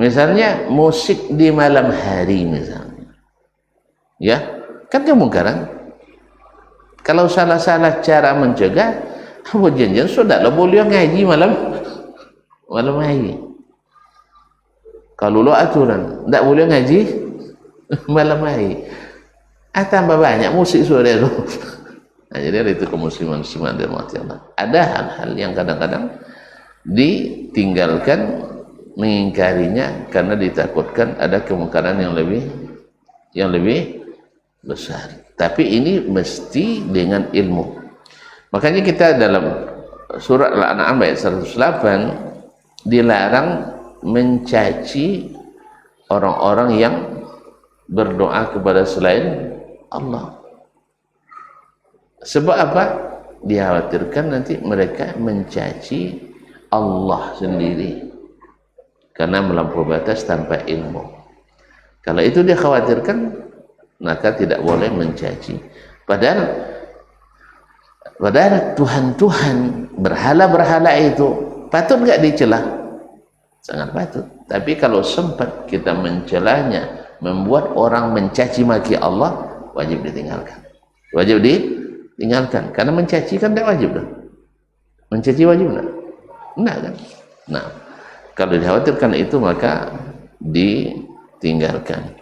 Misalnya musik di malam hari misalnya. Ya, kan kemungkaran. Kalau salah-salah cara mencegah, apa janjian sudahlah boleh ngaji malam hari. Kalau lo aturan tidak boleh ngaji malam hari, tambah banyak musik sudah lo. Nah, jadi itu kemusliman dan Allah. Ada hal-hal yang kadang-kadang ditinggalkan, mengingkarinya karena ditakutkan ada kemungkaran yang lebih besar. Tapi ini mesti dengan ilmu. Makanya kita dalam surat Al-An'am ayat 108 dilarang mencaci orang-orang yang berdoa kepada selain Allah. Sebab apa? Dikhawatirkan nanti mereka mencaci Allah sendiri karena melampaui batas tanpa ilmu. Kalau itu dikhawatirkan, maka tidak boleh mencaci. Padahal Tuhan-Tuhan, berhala-berhala itu patut nggak dicela? Sangat patut. Tapi kalau sempat kita mencelanya, membuat orang mencaci maki Allah, wajib ditinggalkan. Wajib ditinggalkan. Karena mencaci kan tidak wajib dah. Mencaci wajib tak? Enggak kan? Nah, kalau dikhawatirkan itu maka ditinggalkan.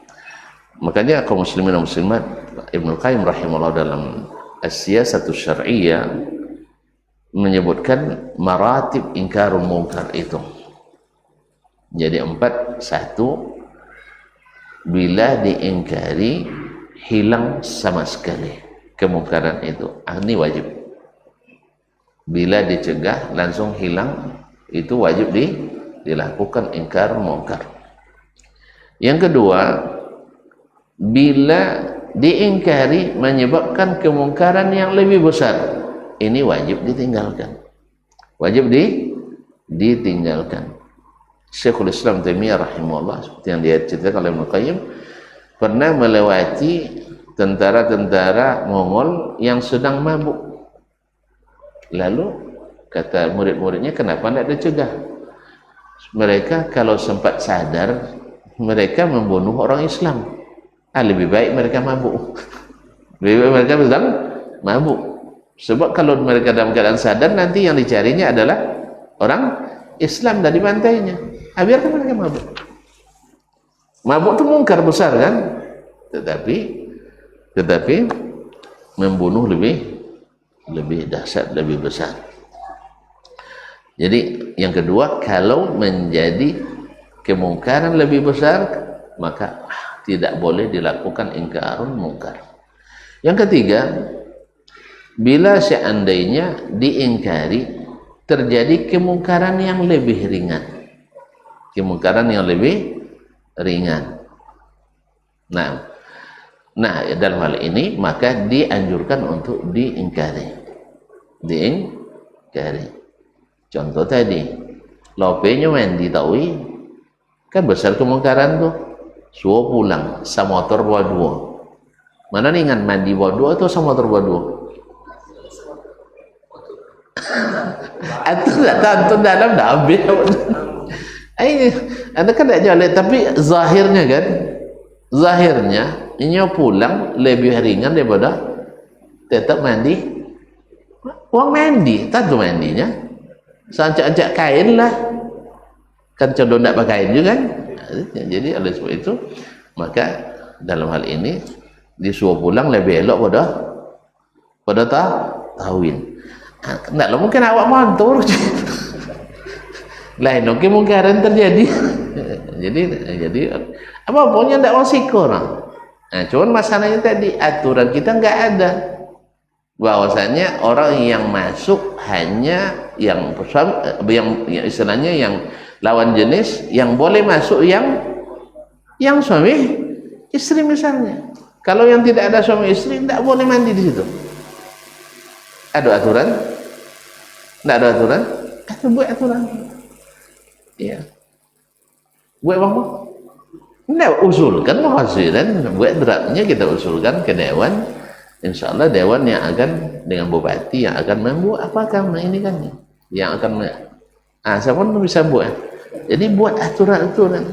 Makanya kaum muslimin dan muslimat, Ibnu Qayyim rahimahullah dalam As-Siyasatus Syar'iyyah menyebutkan maratib ingkarul munkar itu. Jadi 4. 1, bila diingkari hilang sama sekali kemungkaran itu. Ini wajib. Bila dicegah langsung hilang, itu wajib dilakukan ingkar munkar. Yang kedua, bila diingkari menyebabkan kemungkaran yang lebih besar, ini wajib ditinggalkan. Wajib ditinggalkan. Syekhul Islam Taimiyah rahimahullah, seperti yang dia ceritakan oleh Ibnu Qayyim, pernah melewati tentara-tentara Mongol yang sedang mabuk. Lalu kata murid-muridnya, kenapa tidak dicegah? Mereka kalau sempat sadar, mereka membunuh orang Islam. Lebih baik mereka mabuk. Lebih baik mereka sedang mabuk. Sebab kalau mereka dalam keadaan sadar, nanti yang dicarinya adalah orang Islam dari bantainya. Biarkan mereka mabuk. Mabuk itu mungkar besar kan? Tetapi membunuh lebih dahsyat, lebih besar. Jadi yang kedua, kalau menjadi kemungkaran lebih besar, maka tidak boleh dilakukan ingkarul munkar. Yang ketiga, bila seandainya diingkari terjadi kemungkaran yang lebih ringan. Kemungkaran yang lebih ringan. Nah, dalam hal ini maka dianjurkan untuk diingkari. Diingkari. Contoh tadi, lopenya mandi taui, kan besar kemungkaran tuh. Suruh pulang, sama motor bawa 2. Mana ringan, mandi bawa 2 atau sama motor bawa 2? Itu tak tahu dalam dah habis. Anda kan tak jalan, tapi zahirnya kan, zahirnya ini pulang lebih ringan daripada tetap mandi. Uang mandi, tak tu mandinya. Sancak-ancak kain lah. Kan condong tak pakai kain juga kan. Jadi oleh sebab itu, maka dalam hal ini disuruh pulang lebih elok pada tahwin. Taklah mungkin awak mantur. Lain mungkin mungkaran terjadi. jadi apa pokoknya tidak resiko. Nah, cuman masalahnya tadi aturan kita enggak ada. Bahwasanya orang yang masuk hanya yang istilahnya yang lawan jenis yang boleh masuk yang suami istri misalnya. Kalau yang tidak ada suami istri tidak boleh mandi di situ. Ada aturan? Tidak ada aturan? Kita buat aturan. Ya. Buat apa? Tidak usulkan muhasiran, buat draftnya kita usulkan ke dewan. InsyaAllah dewan yang akan dengan bupati yang akan membuat apakah ini kan yang akan siapa pun bisa buat. Jadi buat aturan-aturan.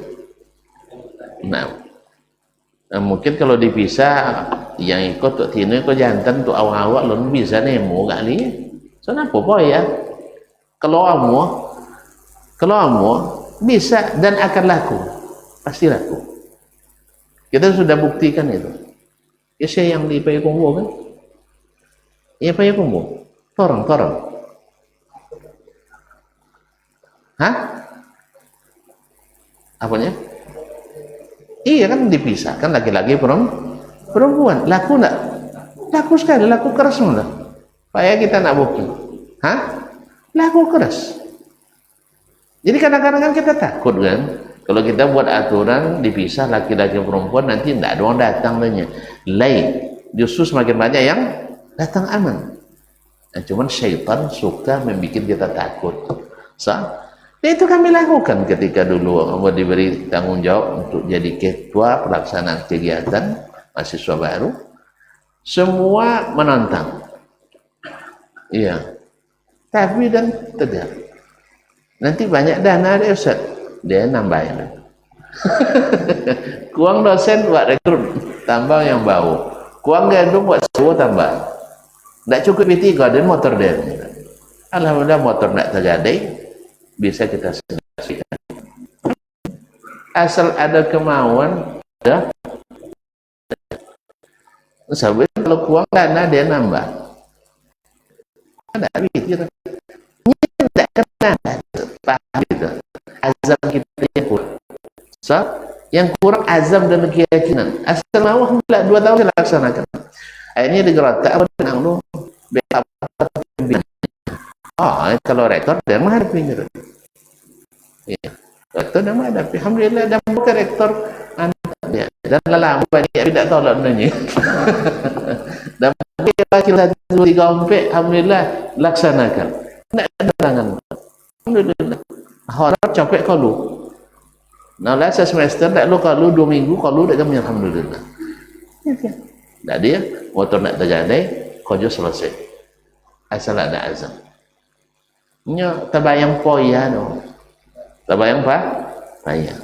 Nah, mungkin kalau dipisah yang ikut tuh tino ikut jantan tuh awak-awak lo bisa nemo kali. So apa ya? Kalau kamu bisa dan akan laku, pasti laku. Kita sudah buktikan itu. Ya saya yang di Payakumbuh kan? Ya Payakumbuh, torong. Hah? Apanya? Iya kan dipisahkan laki-laki perempuan. Laku enggak? Laku sekali, laku keras enggak? Supaya kita nak booking. Hah? Laku keras. Jadi kadang-kadang kan kita takut kan, kalau kita buat aturan dipisah laki-laki perempuan nanti tidak ada orang datang tanya. Lain, justru semakin banyak yang datang aman. Nah, cuman syaitan suka membuat kita takut. Itu kami lakukan ketika dulu diberi tanggung jawab untuk jadi ketua pelaksanaan kegiatan mahasiswa baru. Semua menantang. Iya. Tapi dan tegak. Nanti banyak dana dia Ustaz, dia nambahin. Kuang dosen buat rekrut tambah yang bau, kuang gandum buat sewa tambah. Tidak cukup itu dan motor dia. Alhamdulillah motor tidak tergadai, bisa kita selesaikan. Asal ada kemauan, ada. Sabit kalau kuang dana dia nambah. Ada kita. Tidak kena. Paham gitu. Azam kita yang kurang. Yang kurang azam dan keyakinan. Asal mau alhamdulillah 2 tahun kita laksanakan. Akhirnya digerak apa tenang lu. Kalau rektor dia menghadapi gitu. Iya. Rektor dia menghadapi. Alhamdulillah dan bukan rektor anak dia. Dan lama banyak tidak tahu lah nanya. Dan kita 2-3 alhamdulillah laksanakan. Tidak ada tangan. Alhamdulillah. Harap capek kalau. Nah, lah semester tak lu kalau 2 minggu kalau dah kami alhamdulillah. Tak dia motor nak tergadai, kerja selesai. Asal ada azam. Nya terbayang poya no. Terbayang apa? Payah.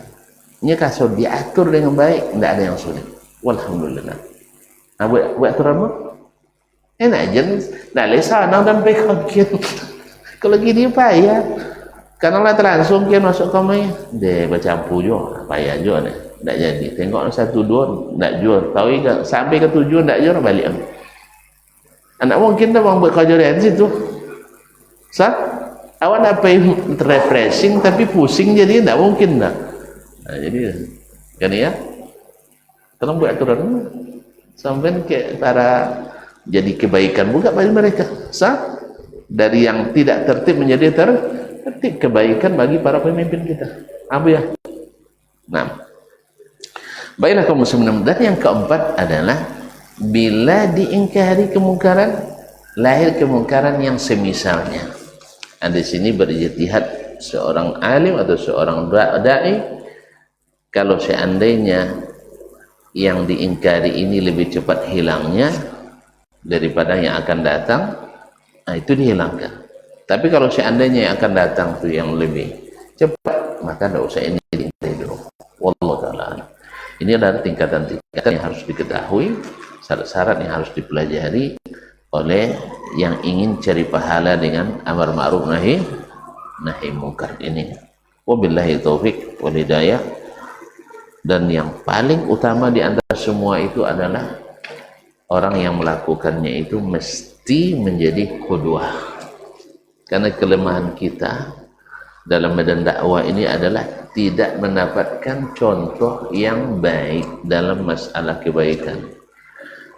Nya kasut diatur dengan baik, tidak ada yang sulit. Walhamdulillah. Nah, buat aturan mu? Enak je. Dah lesa nang dan baik kagian. Kalau gini payah. Karena lah langsung kian masuk kamar dia bercampur juga payah juga ni tak jadi tengok 1-2 tak jual tahu ke sampai ke 7 tak jual balik anak mungkin dah buat kerja di situ awak nak pay refreshing tapi pusing jadi tak mungkin dah jadi kan ya tolong buat aturan sampai ke para jadi kebaikan juga bagi mereka dari yang tidak tertib menjadi tertib kebaikan bagi para pemimpin kita. Apa ya? Nah, baiklah kaum muslimin. Dan yang keempat adalah bila diingkari kemungkaran, lahir kemungkaran yang semisalnya. Di sini berijtihad seorang alim atau seorang dai, kalau seandainya yang diingkari ini lebih cepat hilangnya daripada yang akan datang, nah itu dihilangkan. Tapi kalau seandainya yang akan datang itu yang lebih cepat, maka tidak usah ini diingkari dulu. Wallahu ta'ala. Ini adalah tingkatan-tingkatan yang harus diketahui, syarat-syarat yang harus dipelajari oleh yang ingin cari pahala dengan amar ma'ruf nahi munkar ini. Wabillahi taufik wal hidayah. Dan yang paling utama di antara semua itu adalah orang yang melakukannya itu mesti menjadi qudwah. Karena kelemahan kita dalam medan dakwah ini adalah tidak mendapatkan contoh yang baik dalam masalah kebaikan.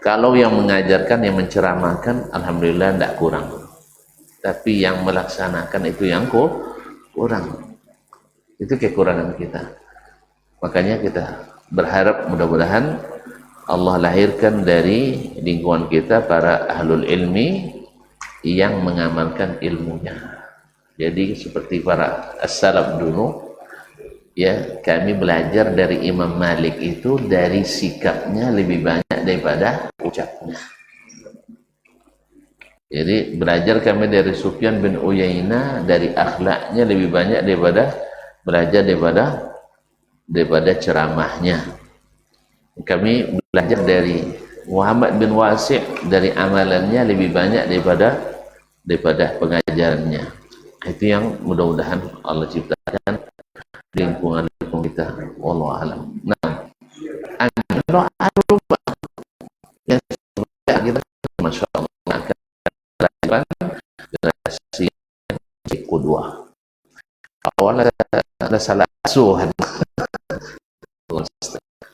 Kalau yang mengajarkan, yang menceramahkan, alhamdulillah tidak kurang. Tapi yang melaksanakan itu yang kurang. Itu kekurangan kita. Makanya kita berharap mudah-mudahan Allah lahirkan dari lingkungan kita para ahlul ilmi yang mengamalkan ilmunya. Jadi seperti para as-salaf dulu, ya kami belajar dari Imam Malik itu dari sikapnya lebih banyak daripada ucapnya. Jadi belajar kami dari Sufyan bin Uyainah dari akhlaknya lebih banyak daripada belajar daripada ceramahnya. Kami belajar dari Muhammad bin Wasi' dari amalannya lebih banyak daripada pengajarannya. Itu yang mudah-mudahan Allah ciptakan lingkungan kita. Wallahu a'lam. Nah, doa yang kita masya Allah akan lakukan generasi kedua. awal ada salah asuhan.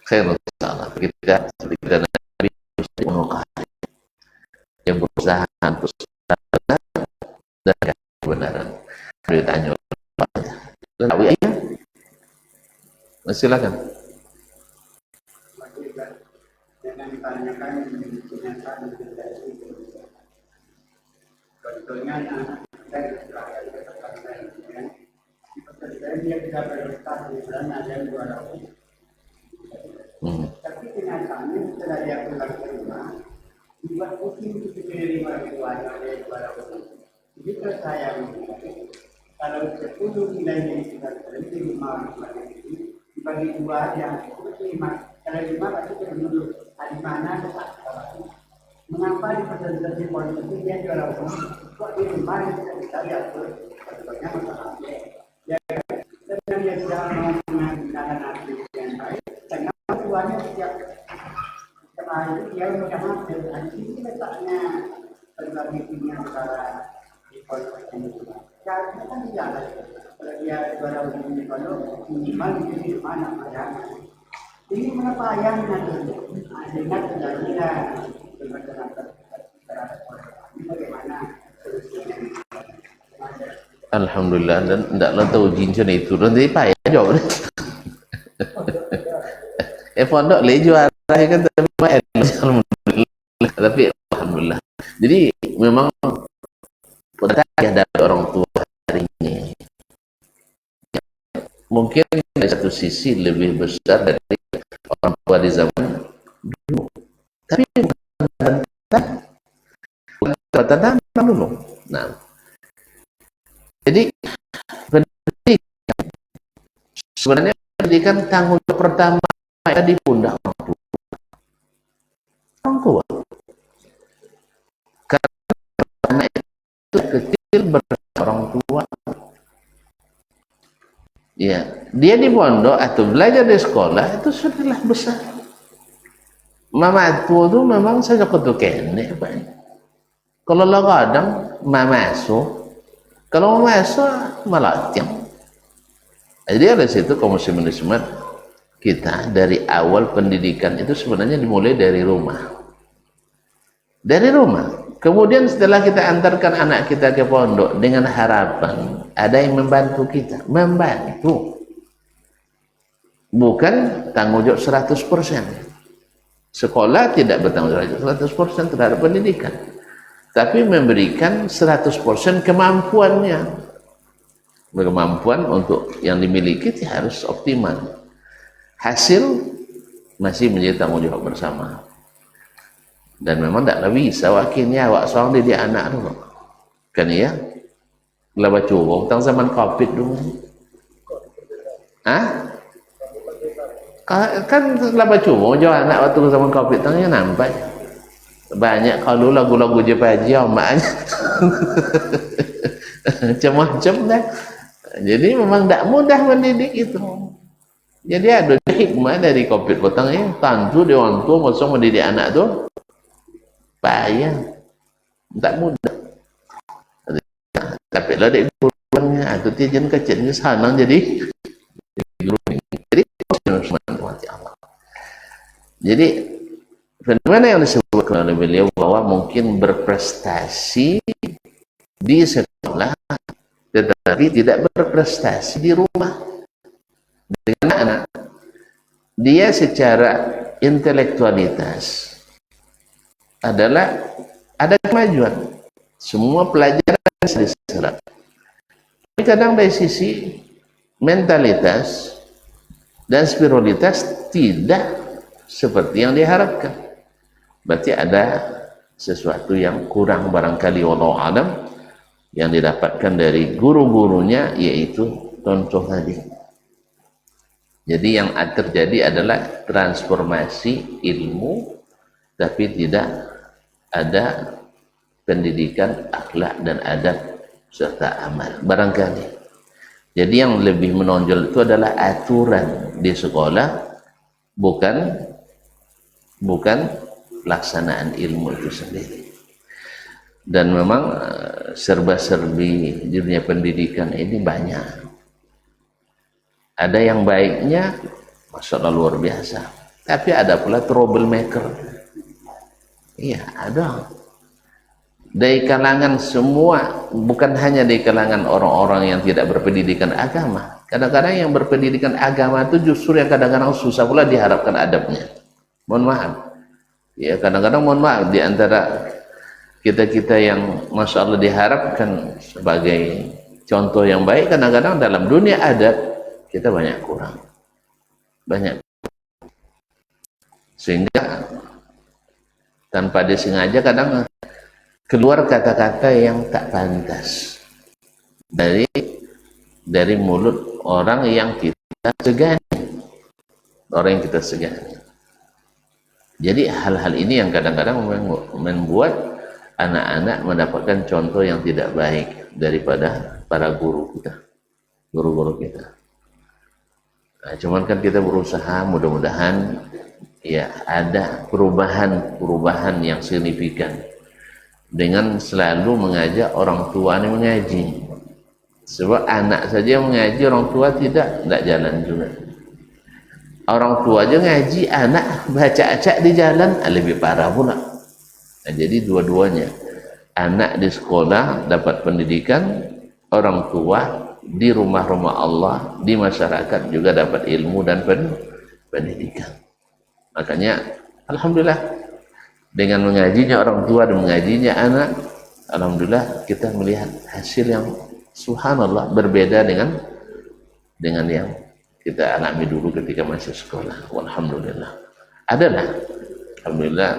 Khairul salah kita Nabi yang berusaha untuk dan kebenaran. Ditanya tahu ya? Silakan. Jangan ditanyakan kenyataan contohnya dari dia bisa berlepas di sana ada yang 200. Tapi kenyataannya setelah dia pulang ke rumah, dibuat pusing untuk diterima keduanya oleh 200. Jadi saya kalau 10 nilainya sudah terhenti 5 dibagi 2 aja, itu 5. Kalau 5 pasti menurut di mana tetap. Mengapa di presentasi politik dia juara umum? Kok di rumah kita lihat contohnya masalahnya. Ya, dan dia sudah mau menggunakan arti yang baik. Karena tuannya setiap hari dia mengambil dan ini letaknya berbagi dunia antara di politik ini. Karena kan tidak ada. Kalau dia juara umum di pondok minimal di mana ada. Ini mengapa ayam nanti dengan kejadian Alhamdulillah, dan tidaklah tahu jinjun itu nanti payah jawab. Pondok le juara kan alhamdulillah, tapi alhamdulillah. Jadi memang berkah dari orang tua hari ini. Mungkin dari satu sisi lebih besar dari orang tua di zaman dulu, tapi bukan bantah dulu. Nah, jadi pendidikan sebenarnya pendidikan tanggung jawab pertama ada di pundak orang tua. Karena itu kecil bersama orang tua. Ya, dia di pondok atau belajar di sekolah itu sudahlah besar. Mama tua tu memang saya kutu kene, Pak. Kalau lo kadang mama asuh, kalau mama asuh malah tiang. Jadi dari situ kaum muslimin muslimat kita dari awal pendidikan itu sebenarnya dimulai dari rumah. Dari rumah. Kemudian setelah kita antarkan anak kita ke pondok dengan harapan ada yang membantu kita, membantu. Bukan tanggung jawab 100%. Sekolah tidak bertanggung jawab 100% terhadap pendidikan. Tapi memberikan 100% kemampuannya. Kemampuan untuk yang dimiliki harus optimal. Hasil masih menjadi tanggung jawab bersama. Dan memang tidak bisa wakilnya awak seorang didik anak dulu. Kan ya? Laba curung tang zaman Covid dulu. Hah? Kan laba curung jauh anak waktu zaman Covid tangnya nampak. Banyak kalau lagu-lagu je paji amaknya. Macam-macam dah. Jadi memang tidak mudah mendidik itu. Jadi ada hikmah dari Covid petang ya. Tantu dia orang tua masa mendidik anak tu payah, tak mudah. Tapi lah dek gurunya, atau tijan kecilnya sana jadi guru. Jadi fenomena yang disebutkan oleh beliau bahwa mungkin berprestasi di sekolah, tetapi tidak berprestasi di rumah dengan anak. Dia secara intelektualitas adalah ada kemajuan, semua pelajaran bisa diserap. Tapi kadang dari sisi mentalitas dan spiritualitas tidak seperti yang diharapkan. Berarti ada sesuatu yang kurang barangkali wallahu alam yang didapatkan dari guru-gurunya, yaitu contoh tadi. Jadi yang terjadi adalah transformasi ilmu tapi tidak ada pendidikan akhlak dan adab serta amal barangkali. Jadi yang lebih menonjol itu adalah aturan di sekolah, bukan pelaksanaan ilmu itu sendiri. Dan memang serba-serbi di dunia pendidikan ini banyak. Ada yang baiknya, masya Allah luar biasa. Tapi ada pula troublemaker. Iya, ada. Dari kalangan semua, bukan hanya dari kalangan orang-orang yang tidak berpendidikan agama. Kadang-kadang yang berpendidikan agama itu justru yang kadang-kadang susah pula diharapkan adabnya. Mohon maaf. Ya, kadang-kadang mohon maaf di antara kita-kita yang masya Allah diharapkan sebagai contoh yang baik, kadang-kadang dalam dunia adab kita banyak kurang. Banyak. Sehingga tanpa disengaja kadang keluar kata-kata yang tak pantas dari mulut orang yang kita segani, orang yang kita segani. Jadi hal-hal ini yang kadang-kadang membuat anak-anak mendapatkan contoh yang tidak baik daripada para guru kita, guru-guru kita. Nah, cuman kan kita berusaha, mudah-mudahan ya ada perubahan yang signifikan dengan selalu mengajak orang tua ini mengaji. Sebab anak saja mengaji, orang tua tidak jalan juga. Orang tua aja ngaji, anak baca acak di jalan, lebih parah pula. Nah, jadi dua-duanya, anak di sekolah dapat pendidikan, orang tua di rumah-rumah Allah, di masyarakat juga dapat ilmu dan pendidikan. Makanya alhamdulillah dengan mengajinya orang tua dan mengajinya anak, alhamdulillah kita melihat hasil yang subhanallah berbeda dengan yang kita alami dulu ketika masih sekolah. Alhamdulillah adalah alhamdulillah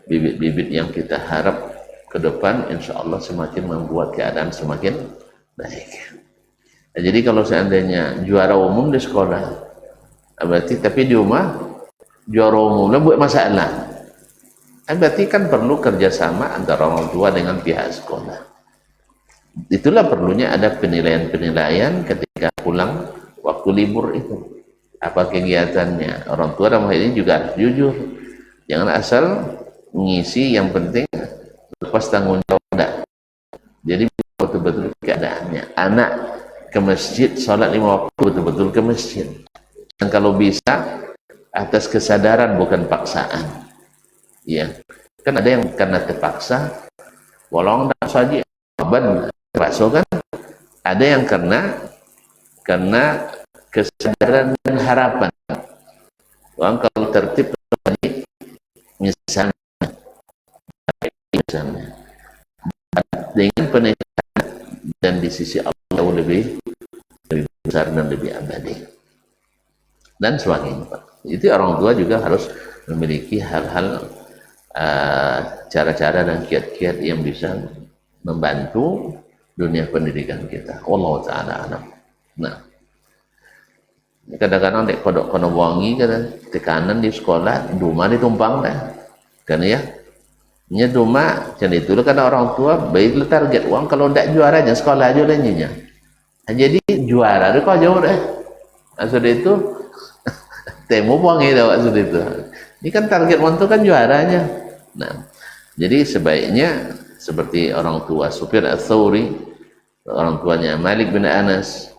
bibit-bibit yang kita harap ke depan insya Allah semakin membuat keadaan semakin baik. Nah, jadi kalau seandainya juara umum di sekolah, berarti tapi di rumah juara umumnya buat masalah, berarti kan perlu kerjasama antara orang tua dengan pihak sekolah. Itulah perlunya ada penilaian-penilaian ketika pulang waktu libur itu. Apa kegiatannya? Orang tua dalam hal ini juga harus jujur. Jangan asal mengisi, yang penting lepas tanggung jawab. Jadi betul-betul keadaannya. Anak ke masjid, sholat 5 waktu betul-betul ke masjid. Dan kalau bisa atas kesadaran bukan paksaan. Ya, kan ada yang karena terpaksa, walau tidak saja beban terpaksa kan. Ada yang karena kesadaran dan harapan. Orang kalau tertib misalnya dengan penilaian dan di sisi Allah lebih besar dan lebih abadi dan sebagainya. Itu orang tua juga harus memiliki hal-hal cara-cara dan kiat-kiat yang bisa membantu dunia pendidikan kita. Wallahu ta'ala alam. Nah, kadang-kadang dek kodok kono wangi kan tekanan di sekolah, duma ditumpang dah. Kan ya? Nya duma jadi itu kan orang tua baik target uang kalau ndak juaranya sekolah aja lainnya. Jadi juara itu kau jauh deh. Maksud itu temu buang itu maksud itu. Ini kan target uang itu kan juaranya. Nah, jadi sebaiknya seperti orang tua Sufyan Ats-Tsauri, orang tuanya Malik bin Anas,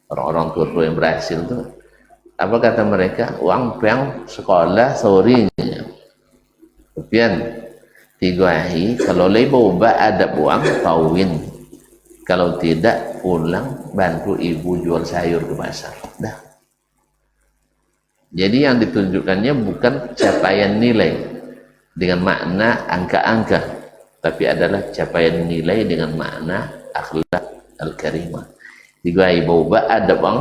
orang-orang tua yang berhasil itu, apa kata mereka? Uang yang sekolah Tsaurinya. Sufyan tigahi kalau lebih ada uang kawin, kalau tidak pulang bantu ibu jual sayur ke pasar. Dah. Jadi yang ditunjukkannya bukan capaian nilai dengan makna angka-angka, tapi adalah capaian nilai dengan makna akhlak al-karimah. Tigahi boba ada uang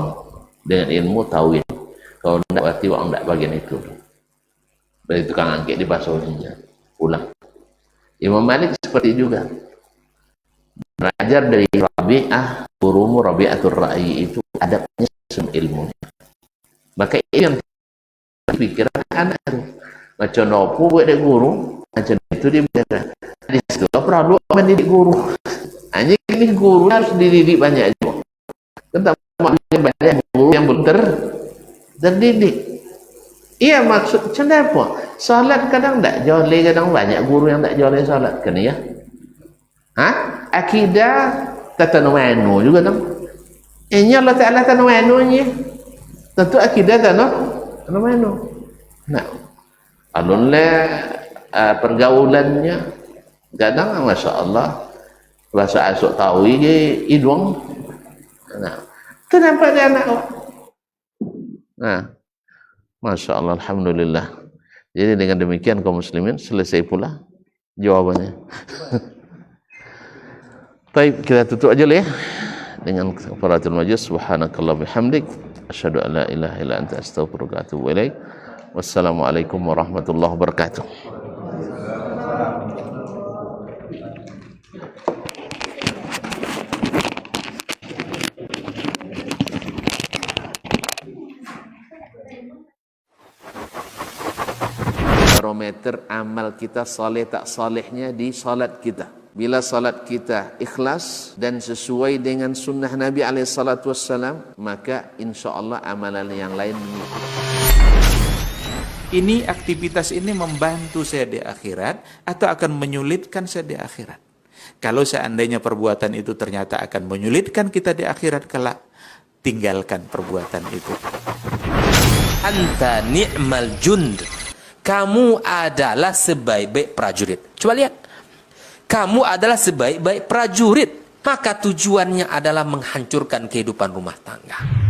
dengan ilmu tawin. Kalau tidak berarti uang tidak bagian itu. Dari tukang angkit di pasorinya pulang. Imam Malik seperti juga belajar dari Rabi'ah, gurumu Rabi'atul Ra'i itu adabnya semua ilmunya. Maka itu yang pikiran anak itu macam nopo buat dia guru, macam itu dia belajar. Di situ perlu mendidik guru. Hanya ini guru harus dididik banyak juga. Tentang banyak guru yang belum terdidik. Iya maksud kenapa? Salat kadang tak joleh, kadang banyak guru yang tak joleh salat kan ya? Akidah tatanwanu juga kan? Ini Allah Ta'ala tatanwanunya tentu akidah kan no. Nah, alun le pergaulannya kadang masya Allah bahasa asuk tahu idung. Nah, itu nampak dia anak. Nah, masya Allah, alhamdulillah. Jadi dengan demikian kaum muslimin selesai pula jawabannya. Baik, kita tutup aja lah ya dengan kafaratul majlis. Subhanakallah bihamdik asyhadu an la ilaha illa anta astaghfiruka wa atubu ilaik. Wassalamualaikum warahmatullahi wabarakatuh. Barometer amal kita saleh tak salehnya di salat kita. Bila salat kita ikhlas dan sesuai dengan sunnah Nabi SAW, maka insya Allah amalan yang lain mengikut. Ini aktivitas ini membantu saya di akhirat atau akan menyulitkan saya di akhirat. Kalau seandainya perbuatan itu ternyata akan menyulitkan kita di akhirat kelak, tinggalkan perbuatan itu. Anta ni'mal jund. Kamu adalah sebaik-baik prajurit. Coba lihat. Kamu adalah sebaik-baik prajurit. Maka tujuannya adalah menghancurkan kehidupan rumah tangga.